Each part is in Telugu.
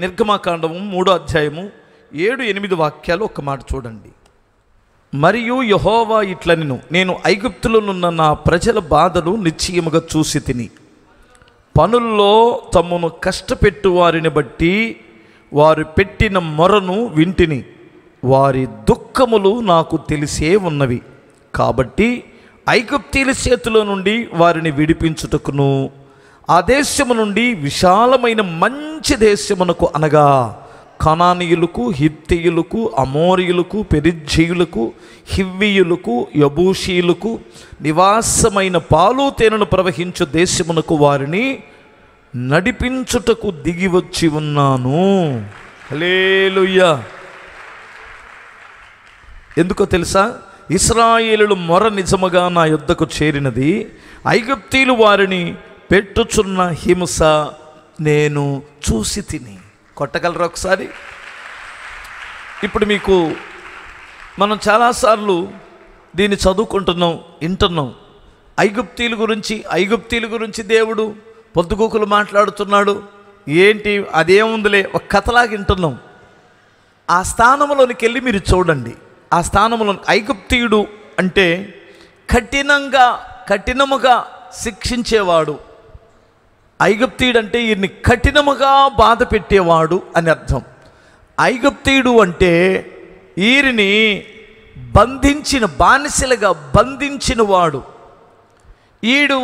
నిర్గమకాండము 3వ అధ్యాయము 7-8 వాక్యాలు ఒక మాట చూడండి. మరియు యెహోవా ఇట్లనెను, నేను ఐగుప్తులోనున్న నా ప్రజల బాధలు నిశ్చయముగా చూసి తిని, పనుల్లో తమను కష్టపెట్టు వారిని బట్టి వారు పెట్టిన మొరను వింటిని, వారి దుఃఖములు నాకు తెలిసే ఉన్నవి. కాబట్టి ఐగుప్తీయుల చేతిలో నుండి వారిని విడిపించుటకును, ఆ దేశము నుండి విశాలమైన మంచి దేశమునకు అనగా కనానీయులకు, హిత్తీయులకు, అమోరీయులకు, పెరిజ్జీయులకు, హివ్వీయులకు, యబూషీయులకు నివాసమైన పాలు తేనెను ప్రవహించు దేశమునకు వారిని నడిపించుటకు దిగి వచ్చి ఉన్నాను. హల్లెలూయా. ఎందుకో తెలుసా? ఇశ్రాయేలుల మొర నిజముగా నా యొద్దకు చేరినది, ఐగుప్తీయులు వారిని పెట్టుచున్న హింస నేను చూసి తిని. కొట్టగలరా ఒకసారి? ఇప్పుడు మీకు మనం చాలాసార్లు దీన్ని చదువుకుంటున్నాం, వింటున్నాం. ఐగుప్తీయుల గురించి దేవుడు పొద్దుగూకులు మాట్లాడుతున్నాడు. ఏంటి అదేముందిలే, ఒక కథలాగా వింటున్నాం. ఆ స్థానంలోనికి వెళ్ళి మీరు చూడండి. ఆ స్థానంలో ఐగుప్తీయుడు అంటే కఠినముగా శిక్షించేవాడు. ఐగుప్తీయుడు అంటే ఈయన్ని కఠినముగా బాధ పెట్టేవాడు అని అర్థం. ఐగుప్తీయుడు అంటే వీరిని బానిసలుగా బంధించిన వాడు. ఈడు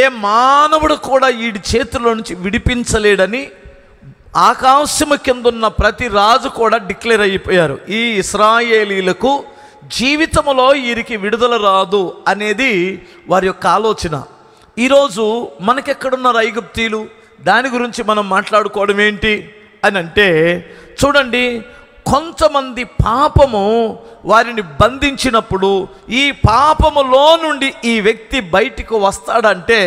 ఏ మానవుడు కూడా వీడి చేతుల్లో నుంచి విడిపించలేడని ఆకాశము కిందున్న ప్రతి రాజు కూడా డిక్లేర్ అయిపోయారు. ఈ ఇశ్రాయేలీలకు జీవితంలో వీరికి విడుదల రాదు అనేది వారి యొక్క ఆలోచన. ఈరోజు మనకెక్కడున్నారు ఐగుప్తీయులు? దాని గురించి మనం మాట్లాడుకోవడం ఏంటి అని అంటే, చూడండి, కొంతమంది పాపము వారిని బంధించినప్పుడు ఈ పాపములో నుండి ఈ వ్యక్తి బయటికి వస్తాడంటే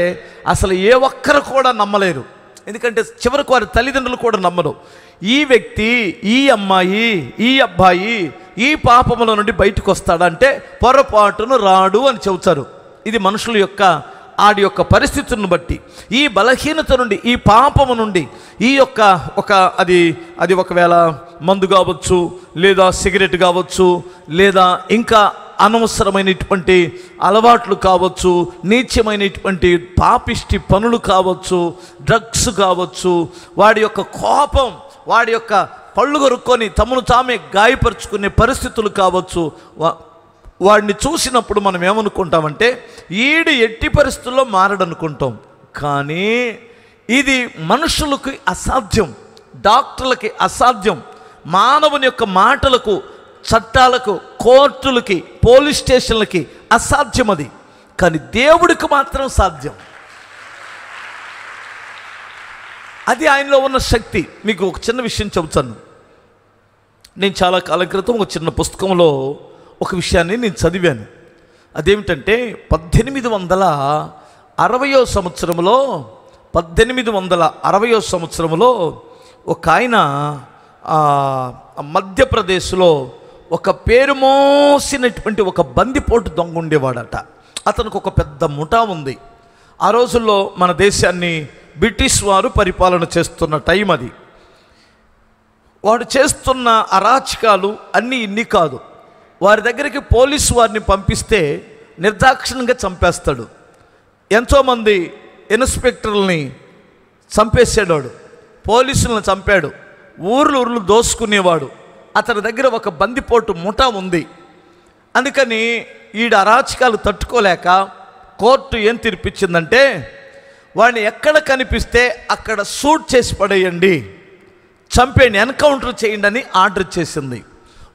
అసలు ఏ ఒక్కరు కూడా నమ్మలేరు. ఎందుకంటే చివరికి వారి తల్లిదండ్రులు కూడా నమ్మరు. ఈ వ్యక్తి, ఈ అమ్మాయి, ఈ అబ్బాయి ఈ పాపముల నుండి బయటకు వస్తాడంటే పొరపాటును రాడు అని చెబుతారు. ఇది మనుషుల యొక్క ఆడి యొక్క పరిస్థితులను బట్టి, ఈ బలహీనత నుండి, ఈ పాపము నుండి, ఈ యొక్క అది ఒకవేళ మందు కావచ్చు, లేదా సిగరెట్ కావచ్చు, లేదా ఇంకా అనవసరమైనటువంటి అలవాట్లు కావచ్చు, నీచమైనటువంటి పాపిష్టి పనులు కావచ్చు, డ్రగ్స్ కావచ్చు, వాడి యొక్క కోపం, వాడి యొక్క పళ్ళు కొరుక్కొని తమను తామే గాయపరుచుకునే పరిస్థితులు కావచ్చు. వాడిని చూసినప్పుడు మనం ఏమనుకుంటామంటే ఈడు ఎట్టి పరిస్థితుల్లో మారడనుకుంటాం. కానీ ఇది మనుషులకు అసాధ్యం, డాక్టర్లకి అసాధ్యం, మానవుని యొక్క మాటలకు, చట్టాలకు, కోర్టులకి, పోలీస్ స్టేషన్లకి అసాధ్యం అది. కానీ దేవుడికి మాత్రం సాధ్యం. అది ఆయనలో ఉన్న శక్తి. మీకు ఒక చిన్న విషయం చెబుతాను. నేను చాలా కాలం క్రితం ఒక చిన్న పుస్తకంలో ఒక విషయాన్ని నేను చదివాను. అదేమిటంటే 1860వ సంవత్సరంలో ఒక ఆయన మధ్యప్రదేశ్లో ఒక పేరు మోసినటువంటి ఒక బందిపోటు దొంగ ఉండేవాడట. అతనికి ఒక పెద్ద ముఠా ఉంది. ఆ రోజుల్లో మన దేశాన్ని బ్రిటిష్ వారు పరిపాలన చేస్తున్న టైం అది. వాడు చేస్తున్న అరాచకాలు అన్నీ ఇన్ని కాదు. వారి దగ్గరికి పోలీసు వారిని పంపిస్తే నిర్దాక్షిణ్యంగా చంపేస్తాడు. ఎంతోమంది ఇన్స్పెక్టర్లని చంపేసాడు వాడు, పోలీసులను చంపాడు, ఊర్లు దోసుకునేవాడు. అతని దగ్గర ఒక బందిపోటు ముఠా ఉంది. అందుకని ఈడ అరాచకాలు తట్టుకోలేక కోర్టు ఏం తీర్పిచ్చిందంటే వాడిని ఎక్కడ కనిపిస్తే అక్కడ షూట్ చేసి పడేయండి, చంపేయండి, ఎన్కౌంటర్ చేయండి అని ఆర్డర్ చేసింది.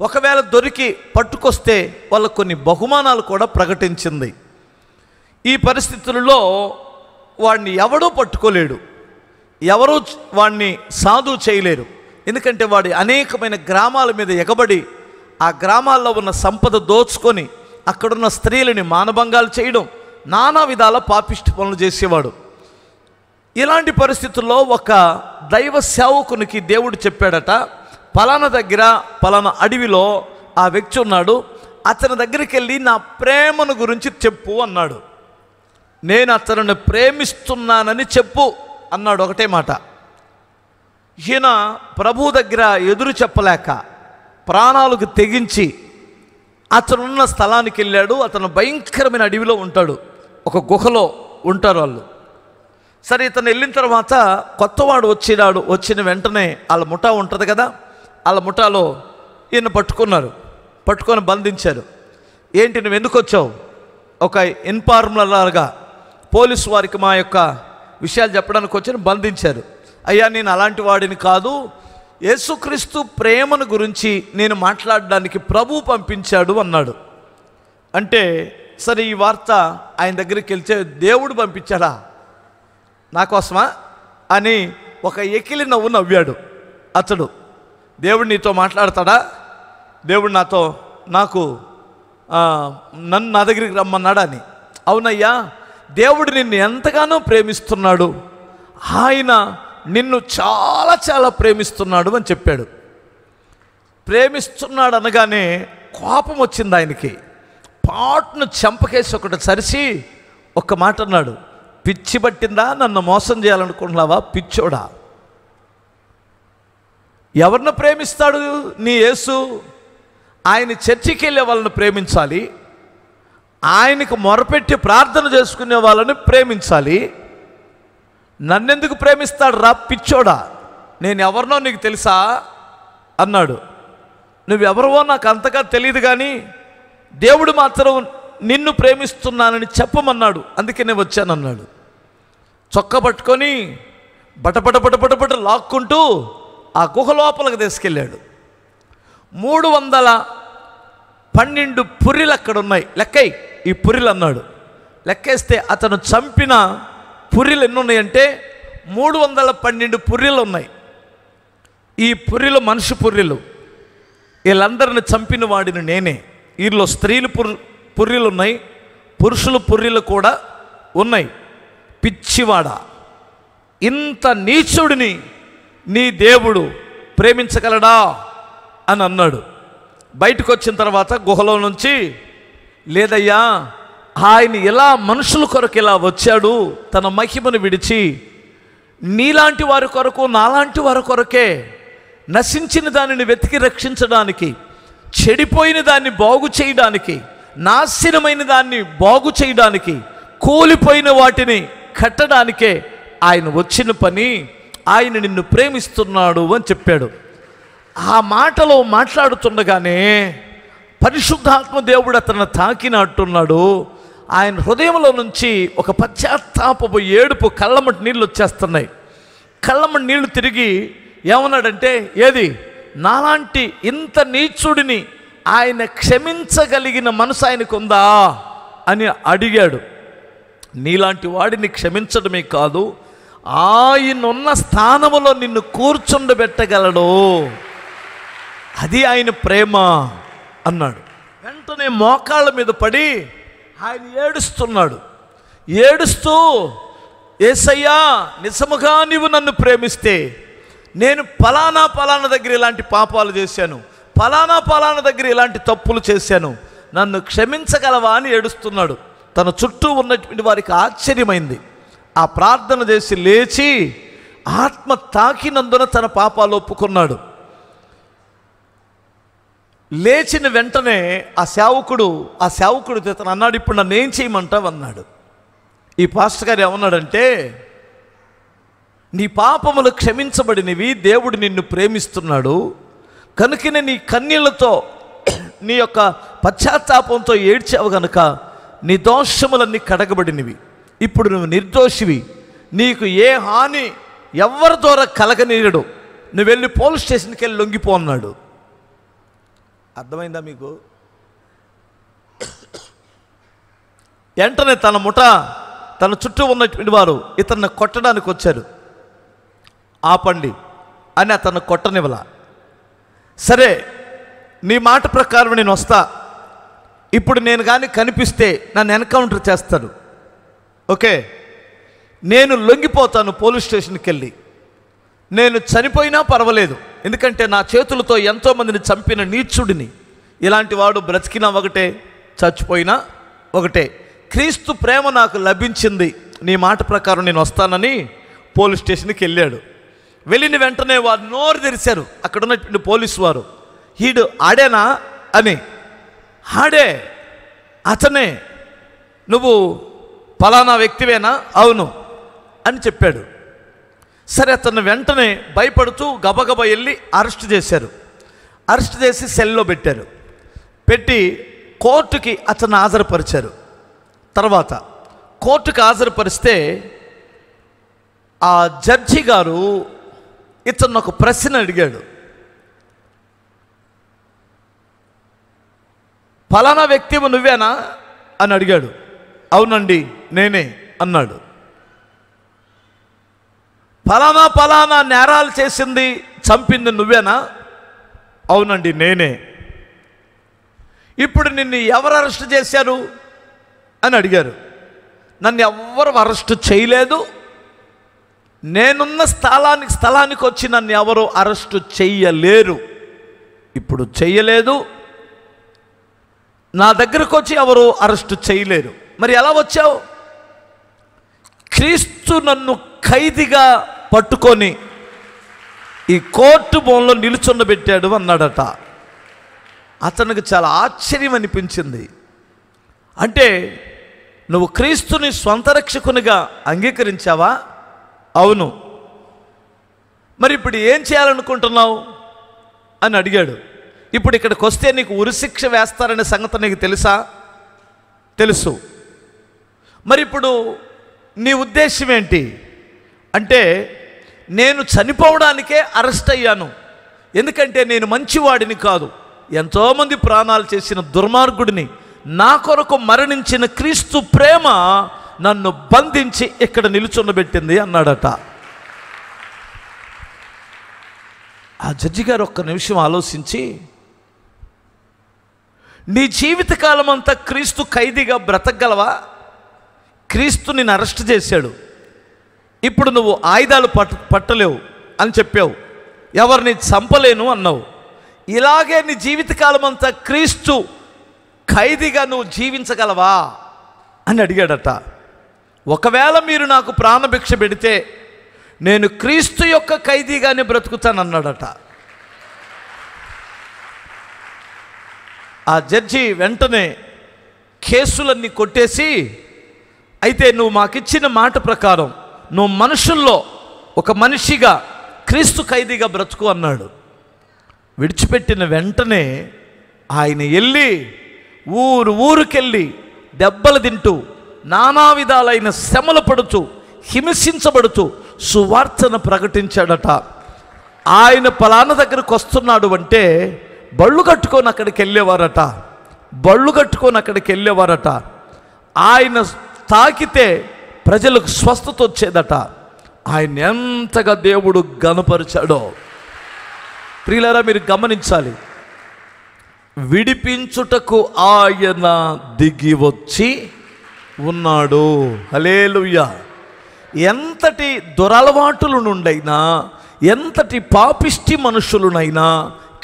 ఒకవేళ దొరికి పట్టుకొస్తే వాళ్ళకు కొన్ని బహుమానాలు కూడా ప్రకటించింది. ఈ పరిస్థితులలో వాడిని ఎవడూ పట్టుకోలేడు, ఎవరూ వాడిని సాధు చేయలేరు. ఎందుకంటే వాడి అనేకమైన గ్రామాల మీద ఎగబడి ఆ గ్రామాల్లో ఉన్న సంపద దోచుకొని అక్కడున్న స్త్రీలని మానభంగాలు చేయడం, నానా విధాల పాపిష్టి పనులు చేసేవాడు. ఇలాంటి పరిస్థితుల్లో ఒక దైవ సేవకునికి దేవుడు చెప్పాడట, పలానా దగ్గర పలానా అడవిలో ఆ వ్యక్తి ఉన్నాడు, అతని దగ్గరికి వెళ్ళి నా ప్రేమను గురించి చెప్పు అన్నాడు. నేను అతనిని ప్రేమిస్తున్నానని చెప్పు అన్నాడు. ఒకటే మాట. ఈయన ప్రభు దగ్గర ఎదురు చెప్పలేక ప్రాణాలకు తెగించి అతనున్న స్థలానికి వెళ్ళాడు. అతను భయంకరమైన అడవిలో ఉంటాడు, ఒక గుహలో ఉంటారు వాళ్ళు. సరే, ఇతను వెళ్ళిన తర్వాత కొత్తవాడు వచ్చినాడు. వచ్చిన వెంటనే వాళ్ళ ముఠా ఉంటుంది కదా, వాళ్ళ ముఠాలో ఈయన పట్టుకొని బంధించారు. ఏంటి, నువ్వు ఎందుకు వచ్చావు? ఒక ఇన్ఫార్మర్లాగా పోలీసు వారికి మా యొక్క విషయాలు చెప్పడానికి వచ్చి బంధించారు. అయ్యా, నేను అలాంటి వాడిని కాదు, యేసుక్రీస్తు ప్రేమను గురించి నేను మాట్లాడడానికి ప్రభు పంపించాడు అన్నాడు. అంటే సరే, ఈ వార్త ఆయన దగ్గరికి వెళ్తే దేవుడు పంపించాడా నా కోసమా అని ఒక ఎకిలి నవ్వు నవ్వాడు అతడు. దేవుడు నీతో మాట్లాడతాడా? దేవుడు నన్ను నా దగ్గరికి రమ్మన్నాడా అని. అవునయ్యా, దేవుడు నిన్ను ఎంతగానో ప్రేమిస్తున్నాడు, ఆయన నిన్ను చాలా చాలా ప్రేమిస్తున్నాడు అని చెప్పాడు. ప్రేమిస్తున్నాడు అనగానే కోపం వచ్చింది ఆయనకి. పాటును చెంపకేసి ఒకటి సరిసి ఒక్క మాట అన్నాడు, పిచ్చి పట్టిందా? నన్ను మోసం చేయాలనుకుంటున్నావా పిచ్చోడా? ఎవరిని ప్రేమిస్తాడు నీ యేసు? ఆయన చర్చికి వెళ్ళే వాళ్ళని ప్రేమించాలి, ఆయనకు మొరపెట్టి ప్రార్థన చేసుకునే వాళ్ళని ప్రేమించాలి. నన్నెందుకు ప్రేమిస్తాడు రా పిచ్చోడా? నేను ఎవరినో నీకు తెలుసా అన్నాడు. నువ్వెవరివో నాకు అంతగా తెలియదు, కానీ దేవుడు మాత్రం నిన్ను ప్రేమిస్తున్నానని చెప్పమన్నాడు, అందుకే నేను వచ్చానన్నాడు. చొక్కా పట్టుకొని బటబట లాక్కుంటూ ఆ గుహ లోపలికి తీసుకెళ్ళాడు. 312 పుర్రెలు అక్కడ ఉన్నాయి, లెక్కై ఈ పుర్రెలు అన్నాడు. లెక్కేస్తే అతను చంపిన పుర్రెలు ఎన్ని ఉన్నాయంటే 312 పుర్రెలు ఉన్నాయి. ఈ పుర్రెలు మనిషి పుర్రెలు. వీళ్ళందరిని చంపిన వాడిని నేనే. వీరిలో స్త్రీలు పుర్రెలు ఉన్నాయి, పురుషుల పుర్రెలు కూడా ఉన్నాయి. పిచ్చివాడా, ఇంత నీచుడిని నీ దేవుడు ప్రేమించగలడా అని అన్నాడు. బయటకు వచ్చిన తర్వాత గుహలో నుంచి, లేదయ్యా, ఆయన ఇలా మనుషుల కొరకు ఇలా వచ్చాడు, తన మహిమను విడిచి నీలాంటి వారి కొరకు, నాలాంటి వారి కొరకే, నశించిన దానిని వెతికి రక్షించడానికి, చెడిపోయిన దాన్ని బాగు చేయడానికి, నాశనమైన దాన్ని బాగు చేయడానికి, కూలిపోయిన వాటిని కట్టడానికే ఆయన వచ్చిన పని. ఆయన నిన్ను ప్రేమిస్తున్నాడు అని చెప్పాడు. ఆ మాటలో మాట్లాడుతుండగానే పరిశుద్ధాత్మ దేవుడు అతను తాకినట్టున్నాడు. ఆయన హృదయంలో నుంచి ఒక పశ్చాత్తాపపు ఏడుపు, కళ్ళమటి నీళ్ళు వచ్చేస్తున్నాయి. కళ్ళమటి నీళ్లు తిరిగి ఏమన్నాడంటే, ఏది నాలాంటి ఇంత నీచుడిని ఆయన క్షమించగలిగిన మనసు ఆయనకు ఉందా అని అడిగాడు. నీలాంటి వాడిని క్షమించడమే కాదు, ఆయన ఉన్న స్థానములో నిన్ను కూర్చుండబెట్టగలడు, అది ఆయన ప్రేమ అన్నాడు. వెంటనే మోకాళ్ళ మీద పడి ఆయన ఏడుస్తున్నాడు. ఏడుస్తూ, యేసయ్యా, నిజముగా నీవు నన్ను ప్రేమిస్తే నేను పలానా దగ్గర ఇలాంటి పాపాలు చేశాను, పలానా దగ్గర ఇలాంటి తప్పులు చేశాను, నన్ను క్షమించగలవా అని ఏడుస్తున్నాడు. తన చుట్టూ ఉన్నటువంటి వారికి ఆశ్చర్యమైంది. ఆ ప్రార్థన చేసి లేచి ఆత్మ తాకినందున తన పాపాలు ఒప్పుకున్నాడు. లేచిన వెంటనే ఆ సేవకుడు తను అన్నాడు, ఇప్పుడు నన్ను ఏం చేయమంటావు అన్నాడు. ఈ పాస్టర్ గారు ఏమన్నాడంటే, నీ పాపములు క్షమించబడినవి, దేవుడు నిన్ను ప్రేమిస్తున్నాడు కనుకనే నీ కన్నీళ్లతో, నీ యొక్క పశ్చాత్తాపంతో ఏడ్చావు కనుక నీ దోషములన్నీ కడగబడినవి. ఇప్పుడు నువ్వు నిర్దోషివి, నీకు ఏ హాని ఎవరి ద్వారా కలగనీయడు, నువ్వు వెళ్ళి పోలీస్ స్టేషన్కి వెళ్ళి లొంగిపో అన్నాడు. అర్థమైందా మీకు? వెంటనే తన తన చుట్టూ ఉన్నటువంటి వారు ఇతన్ని కొట్టడానికి వచ్చారు. ఆపండి అని అతను కొట్టనివ్వల. సరే, నీ మాట ప్రకారం నేను వస్తా, ఇప్పుడు నేను కానీ కనిపిస్తే నన్ను ఎన్కౌంటర్ చేస్తాడు, ఓకే, నేను లొంగిపోతాను పోలీస్ స్టేషన్కి వెళ్ళి, నేను చనిపోయినా పర్వాలేదు, ఎందుకంటే నా చేతులతో ఎంతోమందిని చంపిన నీచుడిని, ఇలాంటి వాడు బ్రతికినా ఒకటే, చచ్చిపోయినా ఒకటే, క్రీస్తు ప్రేమ నాకు లభించింది, నీ మాట ప్రకారం నేను వస్తానని పోలీస్ స్టేషన్కి వెళ్ళాడు. వెళ్ళిన వెంటనే వారు నోరు తెరిచారు, అక్కడ ఉన్నటువంటి పోలీసు వారు. ఈడు ఆడేనా అని. ఆడే, అతనే, నువ్వు ఫలానా వ్యక్తివేనా? అవును అని చెప్పాడు. సరే, అతను వెంటనే భయపడుతూ గబగబా వెళ్ళి అరెస్ట్ చేశారు. అరెస్ట్ చేసి సెల్లో పెట్టారు. పెట్టి కోర్టుకి అతను హాజరుపరిచారు. తర్వాత కోర్టుకి హాజరుపరిస్తే ఆ జడ్జి గారు ఇతను ఒక ప్రశ్న అడిగాడు. ఫలానా వ్యక్తివి నువ్వేనా అని అడిగాడు. అవునండి నేనే అన్నాడు. ఫలానా నేరాలు చేసింది, చంపింది నువ్వేనా? అవునండి నేనే. ఇప్పుడు నిన్ను ఎవరు అరెస్ట్ చేశారు అని అడిగారు. నన్ను ఎవ్వరు అరెస్ట్ చేయలేదు, నేనున్న స్థలానికి వచ్చి నన్ను ఎవరు అరెస్టు చెయ్యలేరు. ఇప్పుడు చెయ్యలేదు, నా దగ్గరకు వచ్చి ఎవరు అరెస్టు చేయలేరు. మరి ఎలా వచ్చావు? క్రీస్తు నన్ను ఖైదీగా పట్టుకొని ఈ కోర్టు భవన్లో నిలుచుండబెట్టాడు అన్నాడట. అతనికి చాలా ఆశ్చర్యం అనిపించింది. అంటే నువ్వు క్రీస్తుని స్వంత రక్షకునిగా అంగీకరించావా? అవును. మరి ఇప్పుడు ఏం చేయాలనుకుంటున్నావు అని అడిగాడు. ఇప్పుడు ఇక్కడికి వస్తే నీకు ఉరిశిక్ష వేస్తారనే సంగతి నీకు తెలుసా? తెలుసు. మరి ఇప్పుడు నీ ఉద్దేశం ఏంటి అంటే, నేను చనిపోవడానికే అరెస్ట్ అయ్యాను, ఎందుకంటే నేను మంచివాడిని కాదు, ఎంతోమంది ప్రాణాలు చేసిన దుర్మార్గుడిని, నా కొరకు మరణించిన క్రీస్తు ప్రేమ నన్ను బంధించి ఇక్కడ నిలుచుండబెట్టింది అన్నాడట. ఆ జడ్జి గారు ఒక్క నిమిషం ఆలోచించి, నీ జీవితకాలం అంతా క్రీస్తు ఖైదీగా బ్రతకగలవా? క్రీస్తు నిన్ను అరెస్ట్ చేశాడు, ఇప్పుడు నువ్వు ఆయుధాలు పట్టలేవు అని చెప్పావు, ఎవరిని చంపలేను అన్నావు. ఇలాగే నీ జీవితకాలం అంతా క్రీస్తు ఖైదీగా నువ్వు జీవించగలవా అని అడిగాడట. ఒకవేళ మీరు నాకు ప్రాణభిక్ష పెడితే నేను క్రీస్తు యొక్క ఖైదీగానే బ్రతుకుతానన్నాడట. ఆ జడ్జి వెంటనే కేసులన్నీ కొట్టేసి, అయితే నువ్వు మాకిచ్చిన మాట ప్రకారం నువ్వు మనుషుల్లో ఒక మనిషిగా క్రీస్తు ఖైదీగా బ్రతుకు అన్నాడు. విడిచిపెట్టిన వెంటనే ఆయన వెళ్ళి ఊరుకెళ్ళి దెబ్బలు తింటూ, నానా విధాలైన శ్రమలు పడుతూ, హింసించబడుతూ సువార్తను ప్రకటించాడట. ఆయన పలానా దగ్గరకు వస్తున్నాడు అంటే బళ్ళు కట్టుకొని అక్కడికి వెళ్ళేవారట. ఆయన తాకితే ప్రజలకు స్వస్థత వచ్చేదట. ఆయన ఎంతగా దేవుడు ఘనపరిచాడో ప్రియులారా మీరు గమనించాలి. విడిపించుటకు ఆయన దిగి వచ్చి ఉన్నాడు. హల్లెలూయా. ఎంతటి దురలవాటుల నుండైనా, ఎంతటి పాపిష్టి మనుషులనైనా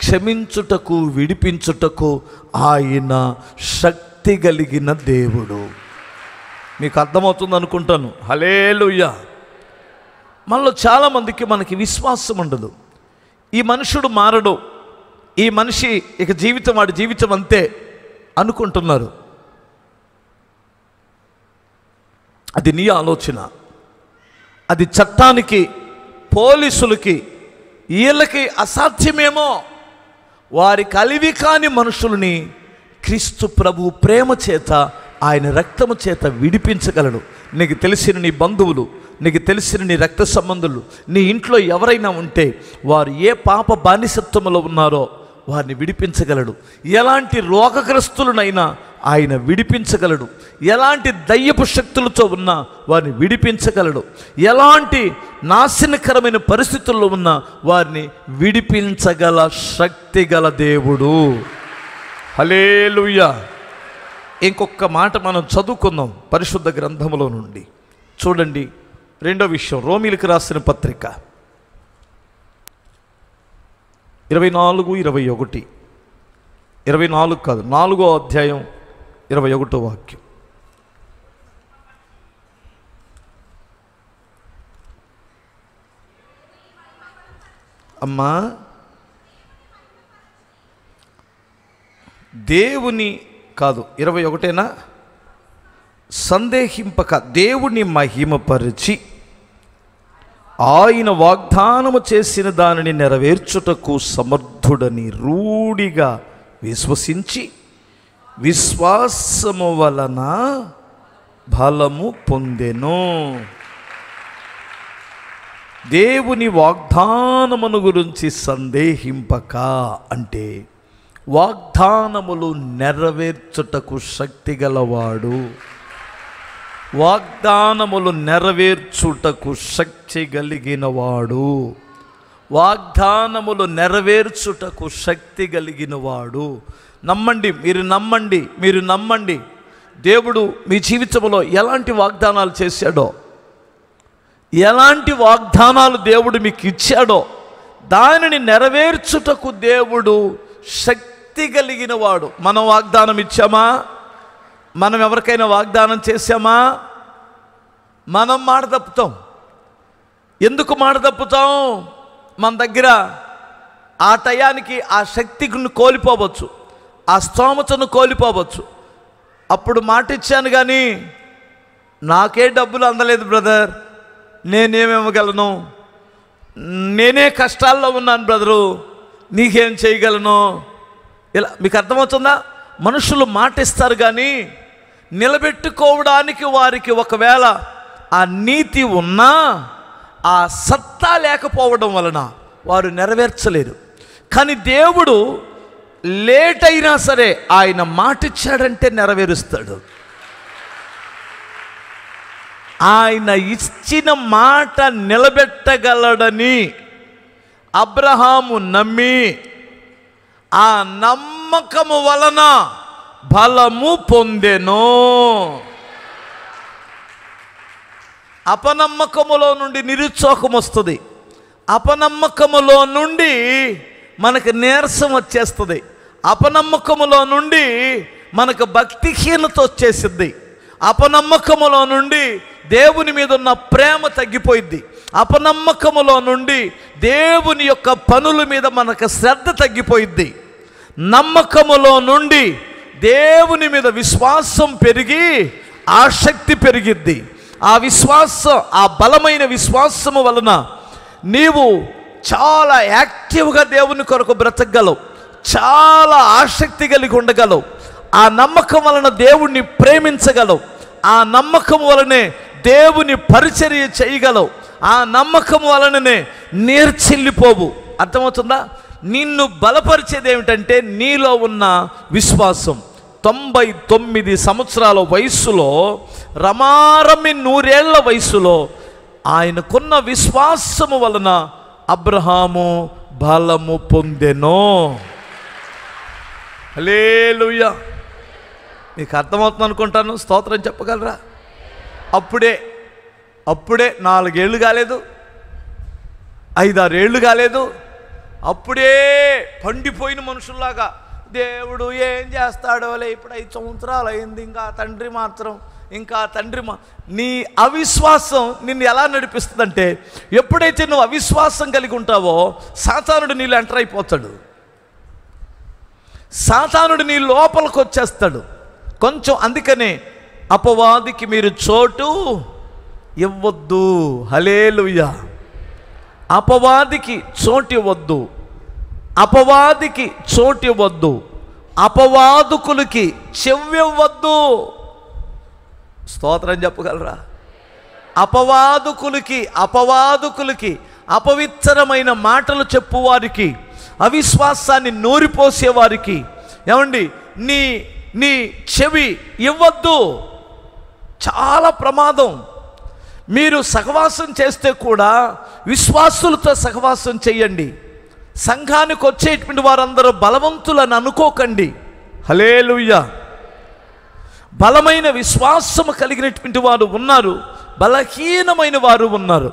క్షమించుటకు, విడిపించుటకు ఆయన శక్తి కలిగిన దేవుడు. మీకు అర్థమవుతుంది అనుకుంటాను. హల్లెలూయా. మనలో చాలామందికి మనకి విశ్వాసం ఉండదు. ఈ మనుషుడు మారడు, ఈ మనిషి ఇక జీవితం వాడి జీవితం అంతే అనుకుంటున్నారు. అది నీ ఆలోచన. అది చట్టానికి, పోలీసులకి, వీళ్ళకి అసాధ్యమేమో. వారి కలివి కాని మనుషుల్ని క్రీస్తు ప్రభు ప్రేమ చేత, ఆయన రక్తము చేత విడిపించగలడు. నీకు తెలిసిన నీ బంధువులు, నీకు తెలిసిన నీ రక్త సంబంధులు, నీ ఇంట్లో ఎవరైనా ఉంటే వారు ఏ పాప బానిసత్వంలో ఉన్నారో వారిని విడిపించగలడు. ఎలాంటి రోగగ్రస్తులనైనా ఆయన విడిపించగలడు. ఎలాంటి దయ్యపు శక్తులతో ఉన్నా వారిని విడిపించగలడు. ఎలాంటి నాశనకరమైన పరిస్థితుల్లో ఉన్నా వారిని విడిపించగల శక్తి గల దేవుడు. హల్లెలూయా. ఇంకొక మాట మనం చదువుకుందాం పరిశుద్ధ గ్రంథములో నుండి. చూడండి, రెండో విషయం, రోమీలకు రాసిన పత్రిక 24, 21 కాదు, 4వ అధ్యాయం 21వ వాక్యం. అమ్మా, దేవుని కాదు 21 సందేహింపక దేవుని మహిమపరిచి ఆయన వాగ్దానము చేసిన దానిని నెరవేర్చుటకు సమర్థుడని రూఢిగా విశ్వసించి విశ్వాసము వలన బలము పొందెను. దేవుని వాగ్దానమును గురించి సందేహింపక అంటే వాగ్దానములు నెరవేర్చుటకు శక్తి గలవాడు, వాగ్దానములు నెరవేర్చుటకు శక్తి కలిగినవాడు, వాగ్దానములు నెరవేర్చుటకు శక్తి కలిగినవాడు. నమ్మండి, మీరు నమ్మండి. దేవుడు మీ జీవితంలో ఎలాంటి వాగ్దానాలు చేశాడో, ఎలాంటి వాగ్దానాలు దేవుడు మీకు ఇచ్చాడో దానిని నెరవేర్చుటకు దేవుడు శక్తి కలిగిన వాడు. మనం వాగ్దానం ఇచ్చామా? మనం ఎవరికైనా వాగ్దానం చేశామా? మనం మాట తప్పుతాం. ఎందుకు మాట తప్పుతాం? మన దగ్గర ఆ టయానికి ఆ శక్తిని కోల్పోవచ్చు, ఆ స్తోమతను కోల్పోవచ్చు. అప్పుడు మాట ఇచ్చాను కానీ నాకే డబ్బులు అందలేదు బ్రదర్, నేనేమివ్వగలను, నేనే కష్టాల్లో ఉన్నాను బ్రదరు, నీకేం చేయగలను. ఇలా మీకు అర్థమవుతుందా? మనుషులు మాట ఇస్తారు కానీ నిలబెట్టుకోవడానికి వారికి ఒకవేళ ఆ నీతి ఉన్నా ఆ సత్తా లేకపోవడం వలన వారు నెరవేర్చలేరు. కానీ దేవుడు లేట్ అయినా సరే ఆయన మాట ఇచ్చాడంటే నెరవేరుస్తాడు. ఆయన ఇచ్చిన మాట నిలబెట్టగలడని అబ్రహాము నమ్మి ఆ నమ్మకము వలన బలము పొందెను. అపనమ్మకములో నుండి నిరుత్సాహం వస్తుంది, అపనమ్మకములో నుండి మనకు నీరసం వచ్చేస్తుంది, అపనమ్మకములో నుండి మనకు భక్తిహీనత వచ్చేసిద్ది, అపనమ్మకములో నుండి దేవుని మీద ఉన్న ప్రేమ తగ్గిపోయిద్ది, అపనమ్మకములో నుండి దేవుని యొక్క పనుల మీద మనకు శ్రద్ధ తగ్గిపోయిద్ది. నమ్మకములో నుండి దేవుని మీద విశ్వాసం పెరిగి ఆసక్తి పెరిగిద్ది. ఆ విశ్వాసం, ఆ బలమైన విశ్వాసము వలన నీవు చాలా యాక్టివ్గా దేవుని కొరకు బ్రతకగలవు, చాలా ఆసక్తి కలిగి ఉండగలవు. ఆ నమ్మకం వలన దేవుణ్ణి ప్రేమించగలవు, ఆ నమ్మకం వలనే దేవుని పరిచర్య చేయగలవు, ఆ నమ్మకం వలననే నేర్చెల్లిపోవు. అర్థమవుతుందా? నిన్ను బలపరిచేది ఏమిటంటే నీలో ఉన్న విశ్వాసం. 99 సంవత్సరాల వయస్సులో, రమారమి 100 ఏళ్ల వయసులో ఆయనకున్న విశ్వాసము వలన అబ్రహాము బలము పొందెను. హల్లెలూయా. మీకు అర్థమవుతుంది అనుకుంటాను. స్తోత్రం చెప్పగలరా? అప్పుడే 4 ఏళ్ళు కాలేదు, 5-6 ఏళ్ళు కాలేదు, అప్పుడే పండిపోయిన మనుషుల్లాగా దేవుడు ఏం చేస్తాడోలే, ఇప్పుడు 5 సంవత్సరాలు అయింది, ఇంకా తండ్రి నీ అవిశ్వాసం నిన్ను ఎలా నడిపిస్తుందంటే, ఎప్పుడైతే నువ్వు అవిశ్వాసం కలిగి ఉంటావో సాతానుడు నీళ్ళు ఎంటర్ అయిపోతాడు, సాతానుడు నీ లోపలికి వచ్చేస్తాడు కొంచెం. అందుకనే అపవాదికి మీరు చోటు ఇవ్వద్దు. హల్లెలూయా. అపవాదికి చోటు ఇవ్వద్దు, అపవాదికి చోటు ఇవ్వద్దు, అపవాదుకులకి చెవివ్వద్దు. స్తోత్రం చెప్పగలరా? అపవాదుకులకి అపవిత్రమైన మాటలు చెప్పువారికి, అవిశ్వాసాన్ని నూరిపోసేవారికి ఏమండి నీ చెవి ఇవ్వద్దు. చాలా ప్రమాదం. మీరు సహవాసం చేస్తే కూడా విశ్వాసులతో సహవాసం చేయండి. సంఘానికి వచ్చేటువంటి వారందరూ బలవంతులని అనుకోకండి. హల్లెలూయా. బలమైన విశ్వాసము కలిగినటువంటి వారు ఉన్నారు, బలహీనమైన వారు ఉన్నారు.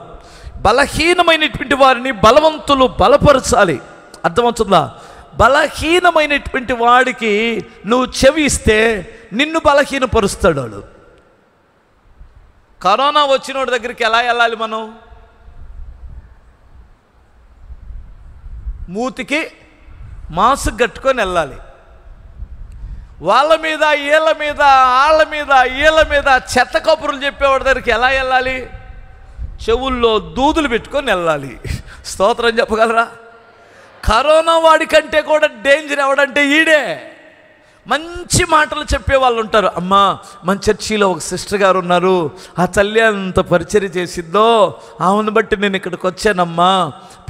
బలహీనమైనటువంటి వారిని బలవంతులు బలపరచాలి. అర్థమవుతుందా? బలహీనమైనటువంటి వాడికి నువ్వు చెవి ఇస్తే నిన్ను బలహీనపరుస్తాడు వాడు. కరోనా వచ్చినోడి దగ్గరికి ఎలా వెళ్ళాలి మనం? మూతికి మాస్క్ కట్టుకొని వెళ్ళాలి. వాళ్ళ మీద వీళ్ళ మీద వాళ్ళ మీద వీళ్ళ మీద చెత్త కబుర్లు చెప్పేవాడి దగ్గరికి ఎలా వెళ్ళాలి? చెవుల్లో దూదులు పెట్టుకొని వెళ్ళాలి. స్తోత్రం చెప్పగలరా? కరోనా వాడికంటే కూడా డేంజర్ ఎవడంటే ఈడే. మంచి మాటలు చెప్పేవాళ్ళు ఉంటారు. అమ్మా, మన చర్చిలో ఒక సిస్టర్ గారు ఉన్నారు, ఆ తల్లి అంత పరిచర్య చేసిద్దో, ఆమెను బట్టి నేను ఇక్కడికి వచ్చానమ్మా,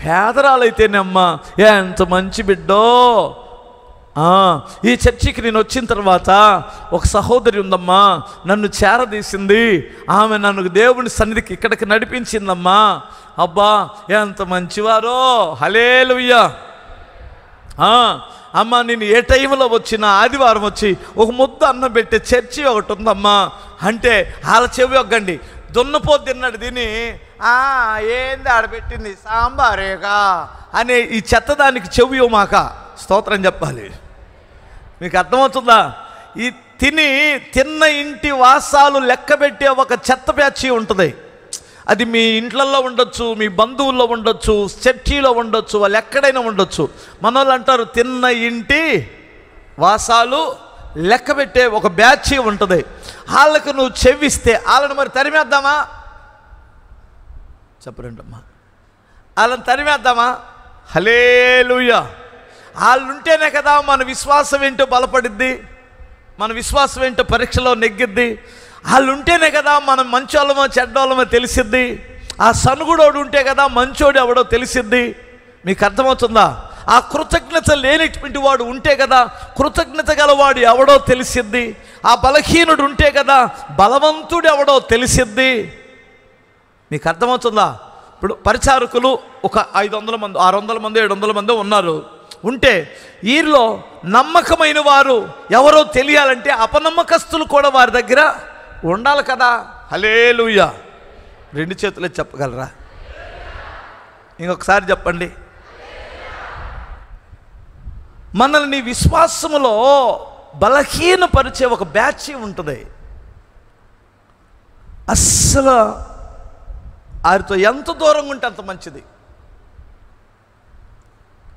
పేదరాలైతేనేమ్మా ఎంత మంచి బిడ్డో. ఈ చర్చికి నేను వచ్చిన తర్వాత ఒక సహోదరి ఉందమ్మా, నన్ను చేరదీసింది, ఆమె నన్ను దేవుని సన్నిధికి ఇక్కడికి నడిపించిందమ్మా. అబ్బా ఎంత మంచివారో, హల్లెలూయా. అమ్మ, నేను ఏ టైంలో వచ్చినా ఆదివారం వచ్చి ఒక ముద్ద అన్నం పెట్టే చర్చి ఒకటి ఉందమ్మా అంటే వాళ్ళ చెవి ఒగ్గండి. దున్నపోతు తిన్నాడు తిని ఏంది ఆడబెట్టింది సాంబారేగా అనే ఈ చెత్తదానికి చెవి మాక స్తోత్రం చెప్పాలి. మీకు అర్థమవుతుందా? ఈ తిన్న ఇంటి వాసాలు లెక్కబెట్టే ఒక చెత్త బ్యాచ్ ఉంటుంది. అది మీ ఇంట్లల్లో ఉండొచ్చు, మీ బంధువుల్లో ఉండొచ్చు, చర్చిలో ఉండొచ్చు, వాళ్ళు ఎక్కడైనా ఉండొచ్చు. మన వాళ్ళు అంటారు తిన్న ఇంటి వాసాలు లెక్కబెట్టే ఒక బ్యాచ్ ఉంటుంది. వాళ్ళకు నువ్వు చెవిస్తే వాళ్ళని మరి తరిమేద్దామా? చెప్పరంటమ్మా, వాళ్ళని తరిమేద్దామా? హల్లెలూయా. వాళ్ళు ఉంటేనే కదా మన విశ్వాసం ఏంటో బలపడిద్ది, మన విశ్వాసం ఏంటో పరీక్షలో నెగ్గిద్ది. వాళ్ళు ఉంటేనే కదా మనం మంచోళ్ళమో చెడ్డోళ్ళమో తెలిసిద్ది. ఆ సనుగుడోడు ఉంటే కదా మంచోడు ఎవడో తెలిసిద్ది. మీకు అర్థమవుతుందా? ఆ కృతజ్ఞత లేనిటువంటి వాడు ఉంటే కదా కృతజ్ఞత గలవాడు ఎవడో తెలిసిద్ది. ఆ బలహీనుడు ఉంటే కదా బలవంతుడు ఎవడో తెలిసిద్ది. మీకు అర్థమవుతుందా? ఇప్పుడు పరిచారకులు ఒక 500 మంది 600 మంది 700 మంది ఉన్నారు. ఉంటే వీరిలో నమ్మకమైన వారు ఎవరో తెలియాలంటే అపనమ్మకస్తులు కూడా వారి దగ్గర ఉండాలి కదా. హల్లెలూయా. 2 చేతులే చెప్పగలరా? ఇంకొకసారి చెప్పండి. మనల్ని విశ్వాసములో బలహీనపరిచే ఒక బ్యాచ్ ఉంటుంది. అస్సలు వారితో ఎంత దూరంగా ఉంటే అంత మంచిది.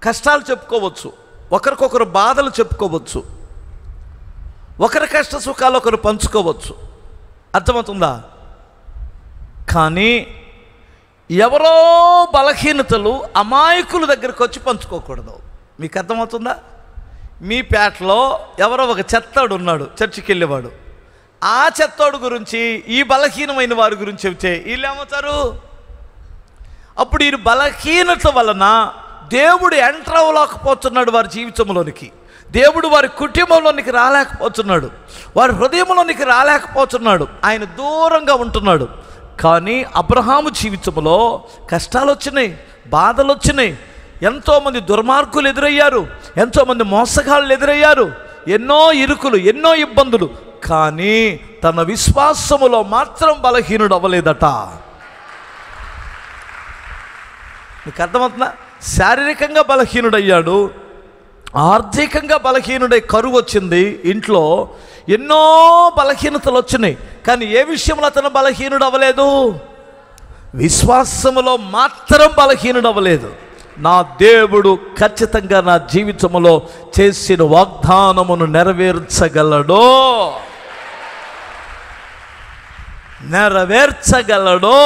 కష్టాలు చెప్పుకోవచ్చు, ఒకరికొకరు బాధలు చెప్పుకోవచ్చు, ఒకరి కష్ట సుఖాలు ఒకరు పంచుకోవచ్చు. అర్థమవుతుందా? కానీ ఎవరో బలహీనతలు అమాయకుల దగ్గరకు వచ్చి పంచుకోకూడదు. మీకు అర్థమవుతుందా? మీ పేటలో ఎవరో ఒక చెత్తోడు ఉన్నాడు, చర్చికి వెళ్ళేవాడు. ఆ చెత్తోడు గురించి ఈ బలహీనమైన వారి గురించి చెబితే వీళ్ళు ఏమవుతారు? అప్పుడు ఈ బలహీనత వలన దేవుడు ఎంటర్ అవ్వలేకపోతున్నాడు వారి జీవితంలోనికి. దేవుడు వారి కుటుంబంలోనికి రాలేకపోతున్నాడు, వారి హృదయంలోనికి రాలేకపోతున్నాడు. ఆయన దూరంగా ఉంటున్నాడు. కానీ అబ్రహాము జీవితంలో కష్టాలు వచ్చినాయి, బాధలు వచ్చినాయి, ఎంతోమంది దుర్మార్గులు ఎదురయ్యారు, ఎంతోమంది మోసగాళ్ళు ఎదురయ్యారు, ఎన్నో ఇరుకులు, ఎన్నో ఇబ్బందులు. కానీ తన విశ్వాసములో మాత్రం బలహీనుడు అవ్వలేదట. మీకు అర్థమవుతుందా? శారీరకంగా బలహీనుడయ్యాడు, ఆర్థికంగా బలహీనుడై కరువు వచ్చింది, ఇంట్లో ఎన్నో బలహీనతలు వచ్చినాయి. కానీ ఏ విషయంలో అతను బలహీనుడు అవ్వలేదు? విశ్వాసములో మాత్రం బలహీనుడు అవ్వలేదు. నా దేవుడు ఖచ్చితంగా నా జీవితంలో చేసిన వాగ్దానమును నెరవేర్చగలడో, నెరవేర్చగలడో.